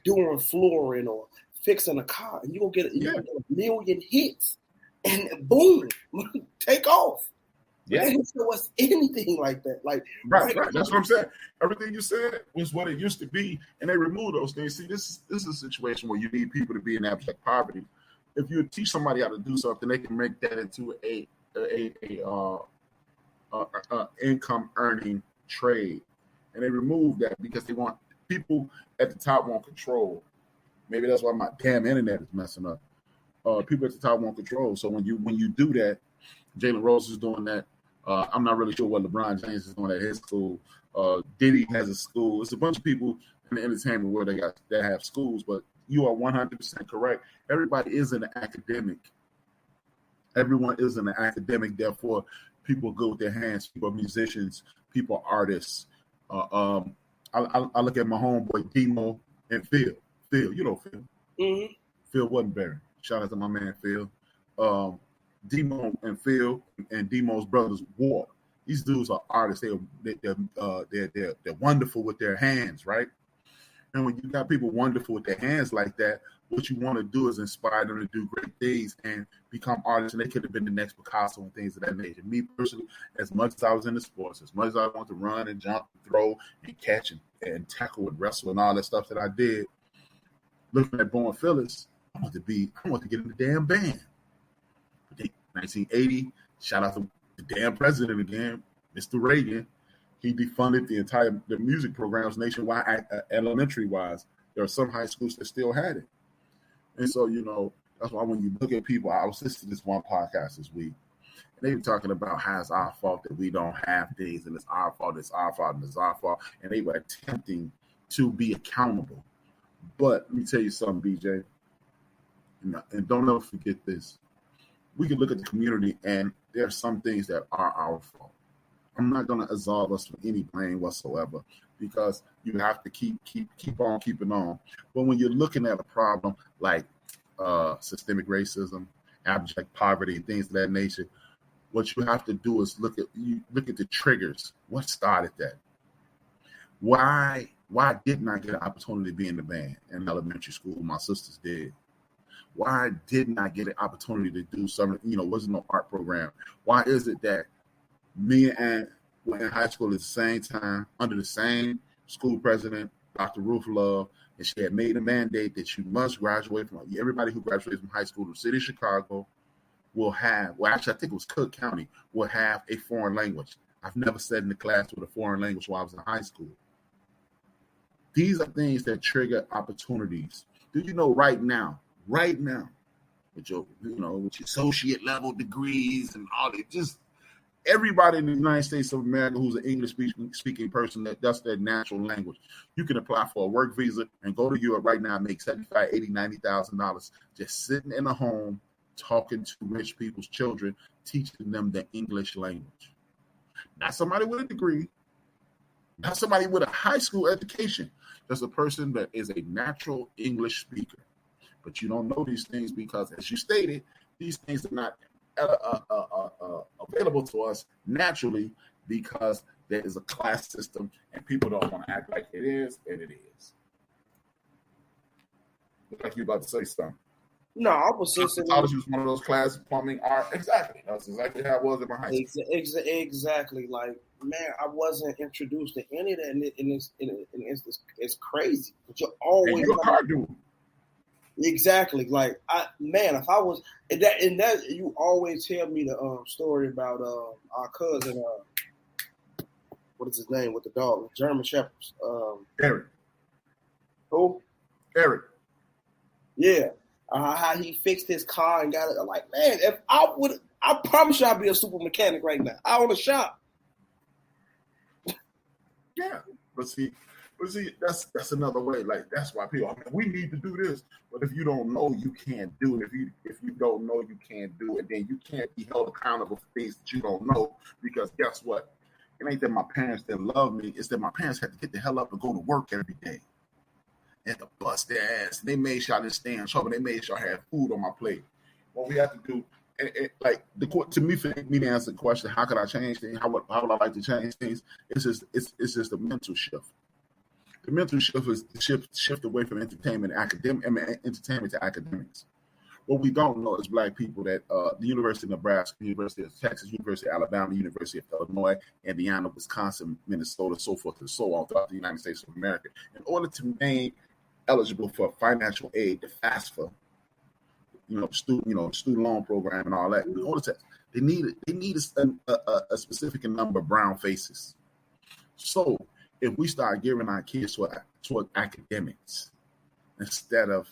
doing flooring or fixing a car, and you'll get a million hits. And boom, take off. Yeah. They didn't show us anything like that. Like right. That's what I'm saying. Everything you said was what it used to be, and they removed those things. See, this is a situation where you need people to be in abject poverty. If you teach somebody how to do something, they can make that into a income earning trade, and they remove that because they want people at the top want control. Maybe that's why my damn internet is messing up. People at the top want control. So when you do that, Jalen Rose is doing that. I'm not really sure what LeBron James is doing at his school. Diddy has a school. It's a bunch of people in the entertainment world that have schools, but you are 100% correct. Everybody is an academic. Everyone is an academic. Therefore, people go with their hands. People are musicians. People are artists. I look at my homeboy Demo and Phil. Phil, you know Phil. Mm-hmm. Phil Woodenberry. Shout out to my man Phil. Demo and Phil and Demo's brothers War. These dudes are artists. They're wonderful with their hands, right? And when you got people wonderful with their hands like that, what you want to do is inspire them to do great things and become artists. And they could have been the next Picasso and things of that nature. Me personally, as much as I was into sports, as much as I want to run and jump, and throw and catch and tackle and wrestle and all that stuff that I did, looking at Bowen Phillips, I want to get in the damn band. 1980, shout out to the damn president again, Mr. Reagan. He defunded the music programs nationwide, elementary wise. There are some high schools that still had it. And so, that's why when you look at people, I was listening to this one podcast this week, and they were talking about how it's our fault that we don't have things, and it's our fault, and it's our fault. And they were attempting to be accountable. But let me tell you something, BJ. And don't ever forget this. We can look at the community, and there are some things that are our fault. I'm not going to absolve us from any blame whatsoever, because you have to keep on keeping on. But when you're looking at a problem like systemic racism, abject poverty, things of that nature, what you have to do is look at the triggers. What started that? Why didn't I get an opportunity to be in the band in elementary school? My sisters did. Why didn't I get an opportunity to do something? Wasn't no art program. Why is it that me and were in high school at the same time under the same school president, Dr. Ruth Love, and she had made a mandate that you must graduate from everybody who graduates from high school in the city of Chicago will have, well, actually, I think it was Cook County, will have a foreign language. I've never sat in the class with a foreign language while I was in high school. These are things that trigger opportunities. Do you know right now, with your, with your associate level degrees and all that, just everybody in the United States of America who's an English speaking person that's their natural language, you can apply for a work visa and go to Europe right now and make $75,000, $80,000, $90,000 just sitting in a home talking to rich people's children, teaching them the English language. Not somebody with a degree, not somebody with a high school education. That's a person that is a natural English speaker. But you don't know these things because, as you stated, these things are not available to us naturally because there is a class system and people don't want to act like it is, and it is. Look like you about to say something. No, I was just college was one of those classes, plumbing, art. Exactly. That's exactly how it was in my high school. Exactly. Like, man, I wasn't introduced to any of that, and it's crazy. But you're always and you're a car dude. Exactly. Like, if I was and that you always tell me the story about our cousin. What is his name with the dog? German Shepherds. Eric. Who? Eric. Yeah. How he fixed his car and got it. I'm like, man, if I promise you I'd be a super mechanic right now. I own a shop. Yeah. But see, that's another way. Like, that's why people, we need to do this. But if you don't know, you can't do it. If you don't know, you can't do it. Then you can't be held accountable for things that you don't know. Because guess what? It ain't that my parents didn't love me. It's that my parents had to get the hell up and go to work every day. And to bust their ass. They made sure I didn't stay in trouble. They made sure I had food on my plate. What we have to do, to me, for me to answer the question, how could I change things? How would I like to change things? It's just a mental shift. The mental shift is the shift away from entertainment to academics. What we don't know as Black people that the University of Nebraska, University of Texas, University of Alabama, University of Illinois, Indiana, Wisconsin, Minnesota, so forth and so on throughout the United States of America, in order to remain eligible for financial aid, the FAFSA, student loan program and all that. In order to, they need a specific number of brown faces. So if we start giving our kids toward academics instead of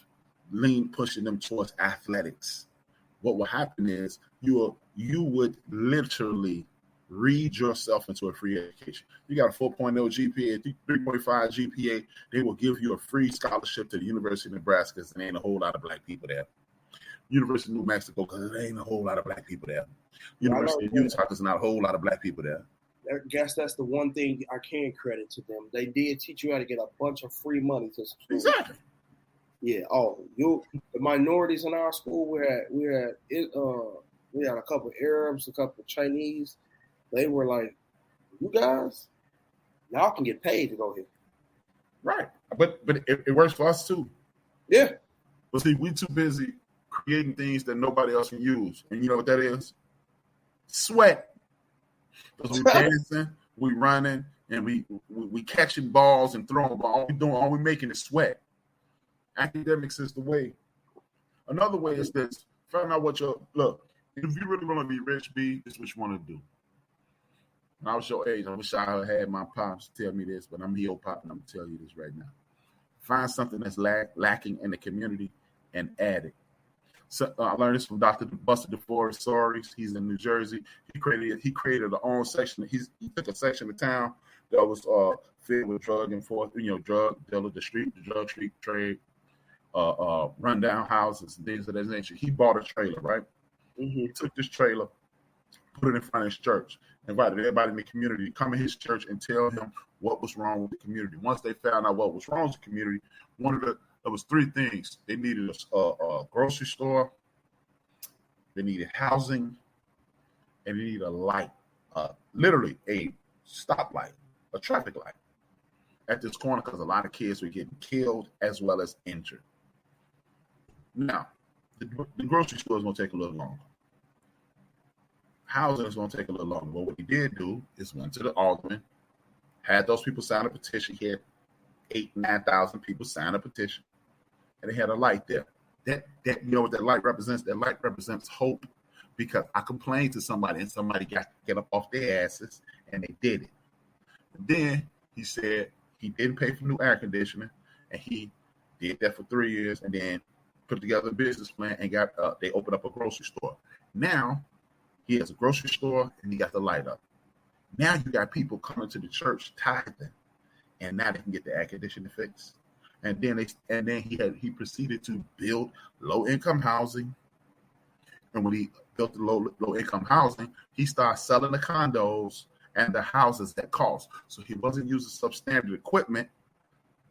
pushing them towards athletics, what will happen is you would literally read yourself into a free education. You got a 4.0 GPA, 3.5 GPA, they will give you a free scholarship to the University of Nebraska because there ain't a whole lot of Black people there. University of New Mexico because there ain't a whole lot of Black people there. University of Utah because there's not a whole lot of Black people there. I guess that's the one thing I can credit to them. They did teach you how to get a bunch of free money to school. Exactly. Yeah. Oh, the minorities in our school, we had a couple of Arabs, a couple of Chinese. They were like, you guys, y'all can get paid to go here. Right. But it works for us too. Yeah. But see, we too busy creating things that nobody else can use. And you know what that is? Sweat. Because we dancing, we running, and we catching balls and throwing balls. All we making is sweat. Academics is the way. Another way is this. Find out what look, if you really want to be rich, B, this is what you want to do. When I was your age, I wish I had my pops tell me this, but I'm your pop and I'm going to tell you this right now. Find something that's lacking in the community and add it. So, I learned this from Dr. Buster DeForest Soares. He's in New Jersey. He created a own section. He took a section of town that was filled with drug dealer, the drug street trade, rundown houses and things of that nature. He bought a trailer, right? Mm-hmm. He took this trailer, put it in front of his church, invited everybody in the community to come to his church and tell him what was wrong with the community. Once they found out what was wrong with the community, there was three things. They needed a grocery store, they needed housing, and they need a light, literally a stoplight, a traffic light at this corner because a lot of kids were getting killed as well as injured. Now, the grocery store is going to take a little longer. Housing is going to take a little longer. But what he did do is went to the alderman, had those people sign a petition. He had 9,000 people sign a petition, and they had a light there. That you know what that light represents? That light represents hope, because I complained to somebody and somebody got to get up off their asses and they did it. And then he said he didn't pay for new air conditioning, and he did that for 3 years, and then put together a business plan and got they opened up a grocery store. Now he has a grocery store and he got the light up. Now you got people coming to the church tithing, and now they can get the air conditioning fixed. And then he proceeded to build low income housing. And when he built the low income housing, he started selling the condos and the houses at cost. So he wasn't using substandard equipment.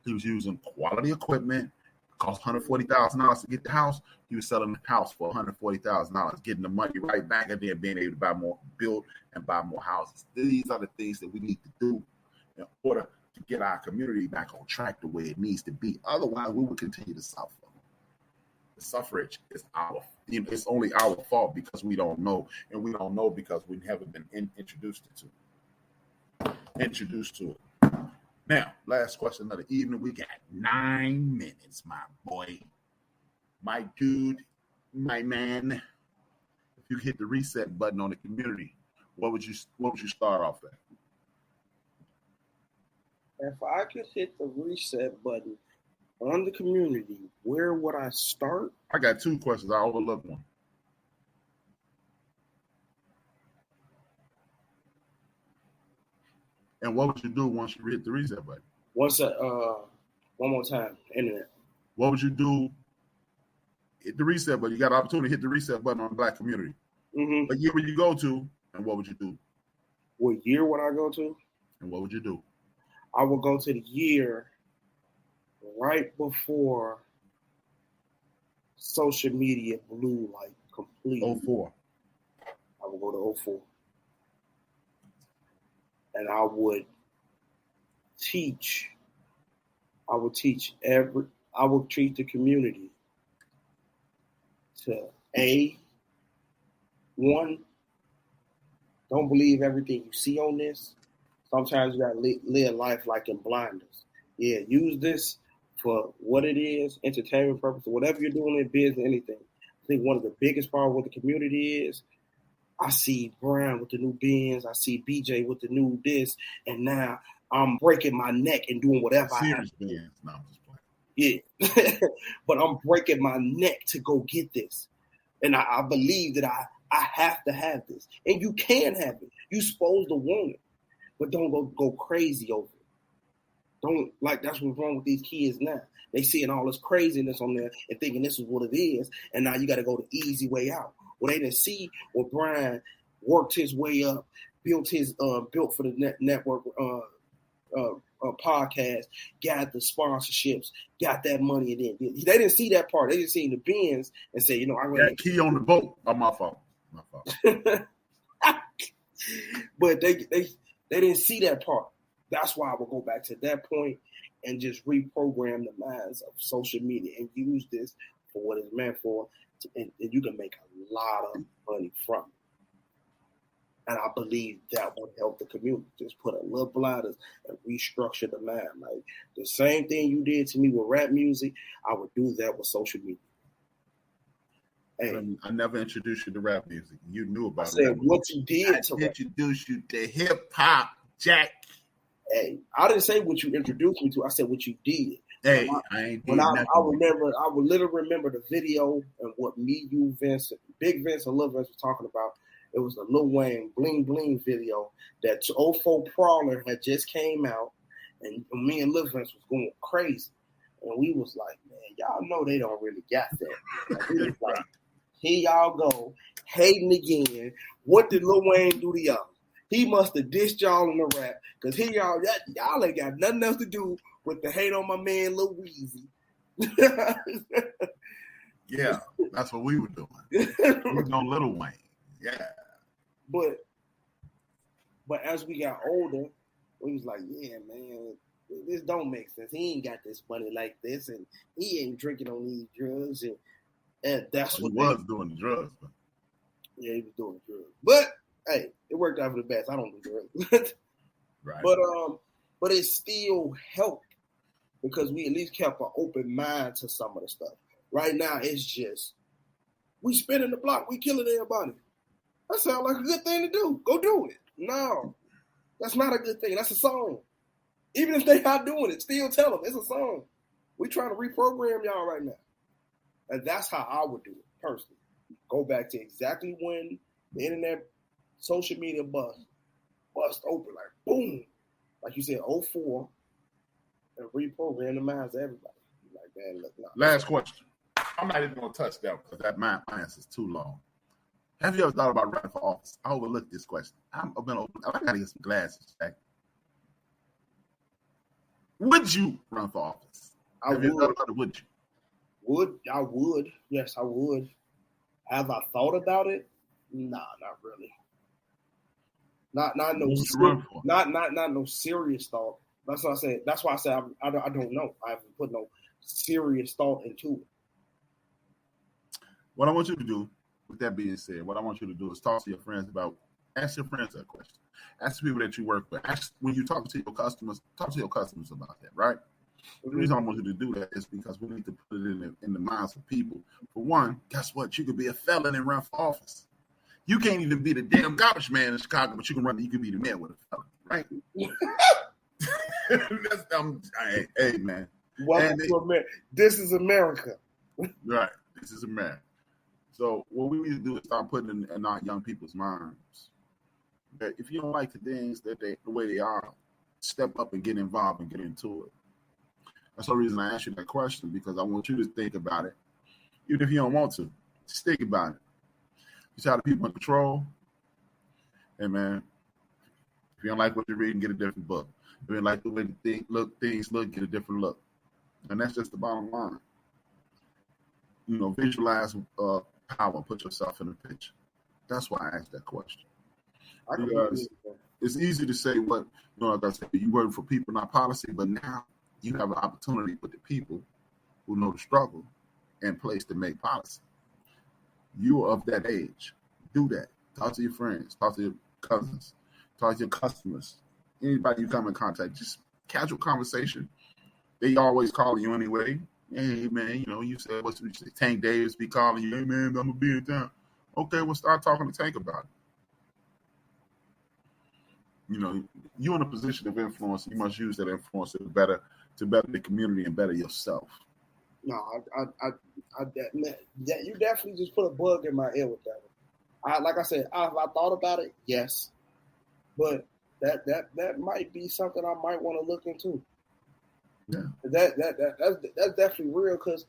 He was using quality equipment. It cost $140,000 to get the house. He was selling the house for $140,000, getting the money right back, and then being able to buy more, build and buy more houses. These are the things that we need to do in order to get our community back on track the way it needs to be. Otherwise, we will continue to suffer. The suffrage is it's only our fault because we don't know, and we don't know because we haven't been introduced to it. Now, last question of the evening. We got 9 minutes, my boy, my dude, my man. If you hit the reset button on the community, what would you start off at? If I could hit the reset button on the community, where would I start? I got 2 questions. I overlooked one. And what would you do once you hit the reset button? One more time, internet. What would you do? Hit the reset button. You got an opportunity to hit the reset button on the Black community. Mm-hmm. What year would you go to, and what would you do? What year would I go to? And what would you do? I would go to the year right before social media blew like completely. 04. I would go to 04. And I would treat the community to one, don't believe everything you see on this. Sometimes you gotta live life like in blinders. Yeah, use this for what it is, entertainment purpose, whatever you're doing in business, anything. I think one of the biggest problems with the community is I see Brown with the new Benz, I see BJ with the new this, and now I'm breaking my neck and doing whatever I have to do. No, I'm just playing. Yeah, but I'm breaking my neck to go get this. And I believe that I have to have this. And you can have it. You're supposed to want it. But don't go crazy over it. Don't, like, that's what's wrong with these kids now. They seeing all this craziness on there and thinking this is what it is, and now you got to go the easy way out. Well, they didn't see what Brian worked his way up, built for the network podcast, got the sponsorships, got that money, and then they didn't see that part. They just seen the bins and say, I'm going to key on the boat. Oh, my fault. But they didn't see that part. That's why I will go back to that point and just reprogram the minds of social media and use this for what it's meant for, and you can make a lot of money from it. And I believe that would help the community. Just put a little blinders and restructure the mind. Like the same thing you did to me with rap music, I would do that with social media. Hey, I never introduced you to rap music. You knew about it. I said what you did to introduce you to hip hop, Jack. Hey, I didn't say what you introduced me to. I said what you did. Hey, I ain't did nothing. I would literally remember the video and what me, you, Vince, Big Vince, and Lil Vince was talking about. It was the Lil Wayne Bling Bling video that 04 Prowler had just came out, and me and Lil Vince was going crazy. And we was like, man, y'all know they don't really got that. Like, we was like, here y'all go, hating again. What did Lil Wayne do to y'all? He must have dissed y'all in the rap, because here y'all ain't got nothing else to do with the hate on my man Lil Weezy. Yeah, that's what we were doing. We were doing Lil Wayne. Yeah. But as we got older, we was like, yeah, man, this don't make sense. He ain't got this money like this, and he ain't drinking on these drugs, and that's what he was doing the drugs. Yeah, he was doing the drugs. But hey, it worked out for the best. I don't do drugs. Right. But it still helped because we at least kept an open mind to some of the stuff. Right now, it's just we spinning the block, we killing everybody. That sounds like a good thing to do. Go do it. No, that's not a good thing. That's a song. Even if they not doing it, still tell them it's a song. We trying to reprogram y'all right now. And that's how I would do it, personally. Go back to exactly when the internet, social media bust open, like boom. Like you said, 04, and reprogram the minds of everybody. Like, man, look, no. Last question. I'm not even going to touch that because that my answer is too long. Have you ever thought about running for office? I overlooked this question. I got to get some glasses, Jack. Would you run for office? Have you thought about it? Would you? I would. Yes, I would. Have I thought about it? Nah, not really. Not no serious thought. That's what I said. That's why I said I don't know. I haven't put no serious thought into it. What I want you to do, with that being said, what I want you to do is talk to your friends ask your friends that question. Ask the people that you work with. When you talk to your customers, talk to your customers about that, right? The reason I want you to do that is because we need to put it in the minds of people. For one, guess what? You could be a felon and run for office. You can't even be the damn garbage man in Chicago, but you can be the mayor with a felon, right? Hey, man. Welcome to America. This is America. Right. This is America. So what we need to do is start putting in our young people's minds that if you don't like the things the way they are, step up and get involved and get into it. That's the reason I asked you that question, because I want you to think about it. Even if you don't want to, just think about it. You see how the people in control? Hey, man, if you don't like what you're reading, get a different book. If you don't like the way things look, get a different look. And that's just the bottom line. Visualize power, put yourself in the picture. That's why I asked that question. Because it's easy to say like I said, you work for people, not policy, but now you have an opportunity with the people who know the struggle in place to make policy. You are of that age. Do that. Talk to your friends. Talk to your cousins. Talk to your customers. Anybody you come in contact, just casual conversation. They always call you anyway. Hey, man, you said, what's Tank Davis be calling you? Hey, man, I'm going to be in town. Okay, we'll start talking to Tank about it. You're in a position of influence. You must use that influence to better the community and better yourself. No, you definitely just put a bug in my ear with that. Like I said, I thought about it, yes, but that might be something I might want to look into. Yeah, that's definitely real, because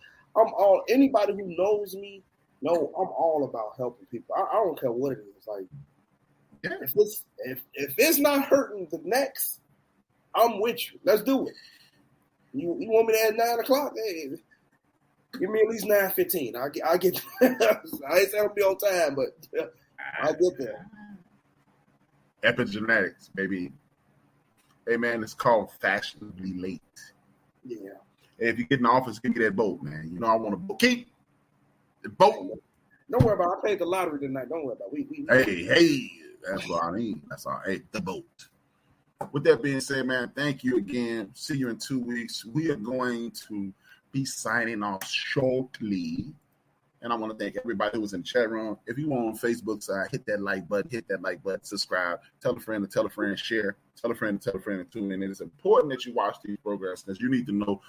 anybody who knows me know I'm all about helping people. I don't care what it is. Like, yeah. if it's not hurting the next, I'm with you. Let's do it. You want me there at 9:00? Hey, give me at least 9:15. I get. I ain't saying I'll be on time, but I'll get there. Epigenetics, baby. Hey, man, it's called fashionably late. Yeah. Hey, if you get in the office, give me that boat, man. I want a boat. Keep the boat. Don't worry about it. I paid the lottery tonight. Don't worry about it. Hey, that's what I mean. That's all. Hey, the boat. With that being said, man, thank you again. See you in 2 weeks. We are going to be signing off shortly. And I want to thank everybody who was in the chat room. If you want on Facebook side, hit that like button, subscribe, tell a friend to tell a friend, share, tell a friend to tell a friend, and tune in. It is important that you watch these programs because you need to know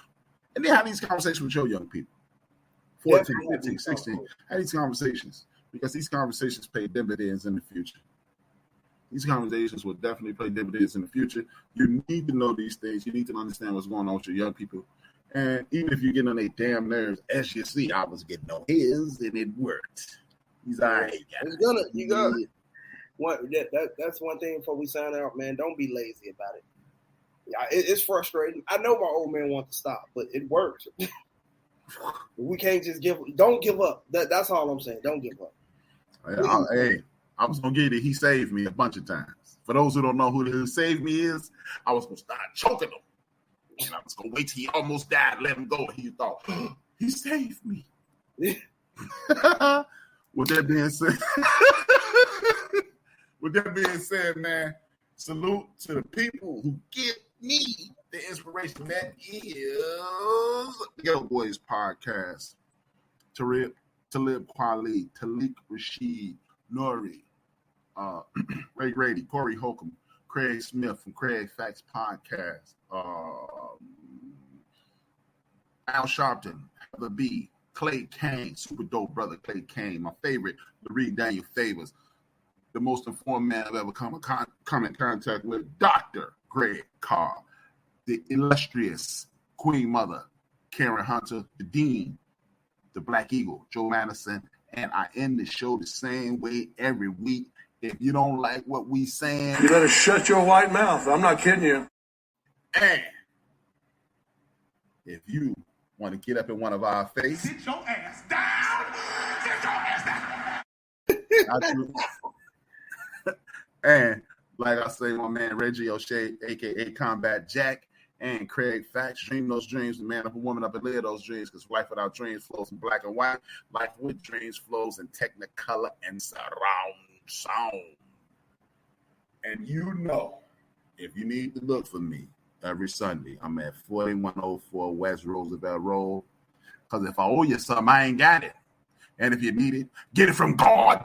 and then have these conversations with your young people. 14, 15, 16. Have these conversations because these conversations pay dividends in the future. These conversations will definitely pay dividends in the future. You need to know these things. You need to understand what's going on with your young people. And even if you get on their damn nerves, as you see, I was getting on his, and it worked. He's all right. You got it. That's one thing before we sign out, man. Don't be lazy about it. It's frustrating. I know my old man wants to stop, but it works. We can't just don't give up. That's all I'm saying. Don't give up. Hey, I was gonna get it. He saved me a bunch of times. For those who don't know who saved me is, I was gonna start choking him. And I was gonna wait till he almost died, let him go. And he thought, oh, he saved me. With that being said, man, salute to the people who give me the inspiration that is the Yo Boys podcast. Talib Kweli, Talik Rashid, Nori, Ray Grady, Corey Holcomb, Craig Smith from Craig Facts Podcast, Al Sharpton, Heather B, Clay Kane, super dope brother Clay Kane, my favorite, the Reed Daniel Favors, the most informed man I've ever come in contact with, Dr. Greg Carr, the illustrious Queen Mother, Karen Hunter, the Dean, the Black Eagle, Joe Madison, and I end the show the same way every week. If you don't like what we saying, you better shut your white mouth. I'm not kidding you. And if you want to get up in one of our faces, sit your ass down. Sit your ass down. And like I say, my man Reggie O'Shea, aka Combat Jack, and Craig Facts, dream those dreams, the man up a woman up and live those dreams, because life without dreams flows in black and white. Life with dreams flows in technicolor and surround sound. And you know, if you need to look for me every Sunday, I'm at 4104 West Roosevelt Road. Because if I owe you something, I ain't got it. And if you need it, get it from God.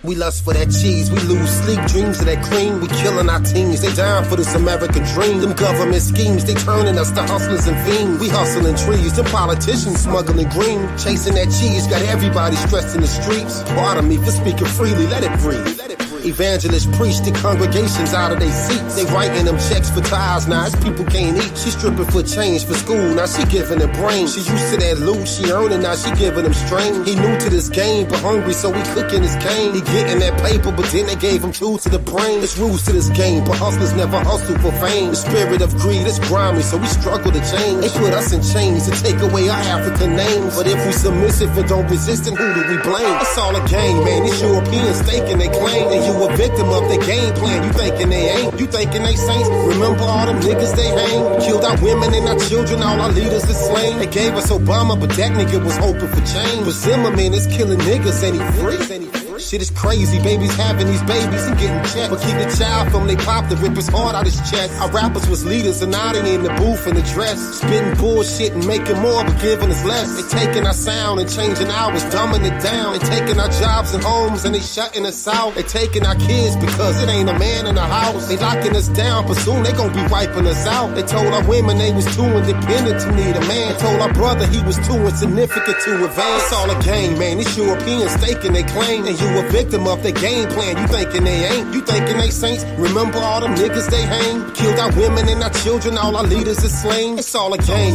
We lust for that cheese, we lose sleep, dreams of that cream. We killing our teens, they dying for this American dream. Them government schemes, they turning us to hustlers and fiends. We hustling trees, them politicians smuggling green. Chasing that cheese, got everybody stressed in the streets. Pardon me for speaking freely, let it breathe. Evangelists preach the congregations out of their seats. They writing them checks for tithes, now as people can't eat. She stripping for change for school, now she giving them brain. She used to that loot, she earning, now she giving them strain. He new to this game, but hungry, so he cooking his cane. He getting that paper, but then they gave him two to the brain. It's rules to this game, but hustlers never hustle for fame. The spirit of greed is grimy, so we struggle to change. They put us in chains to take away our African names. But if we submissive and don't resist, then who do we blame? It's all a game, man. These Europeans staking they claim. And you a victim of their game plan. You thinking they ain't. You thinking they saints. Remember all them niggas they hang. Killed our women and our children. All our leaders is slain. They gave us Obama, but that nigga was hoping for change. But Zimmerman is killing niggas and he free. Shit is crazy. Babies having these babies and getting checked. But keep the child from they pop to rip his heart out his chest. Our rappers was leaders and now they in the booth and the dress. Spitting bullshit and making more but giving us less. They taking our sound and changing ours, dumbing it down. They taking our jobs and homes and they shutting us out. They taking our kids because it ain't a man in the house. They locking us down, but soon they gon' be wiping us out. They told our women they was too independent to need a man. They told our brother he was too insignificant to advance. It's all a game, man. These Europeans staking they claim. And you a victim of their game plan. You thinking they ain't. You thinking they saints. Remember all them niggas they hang. Killed our women and our children. All our leaders is slain. It's all a game.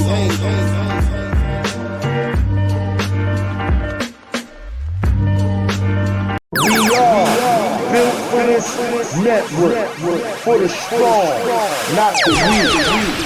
We are built for this network, for the strong, not the weak.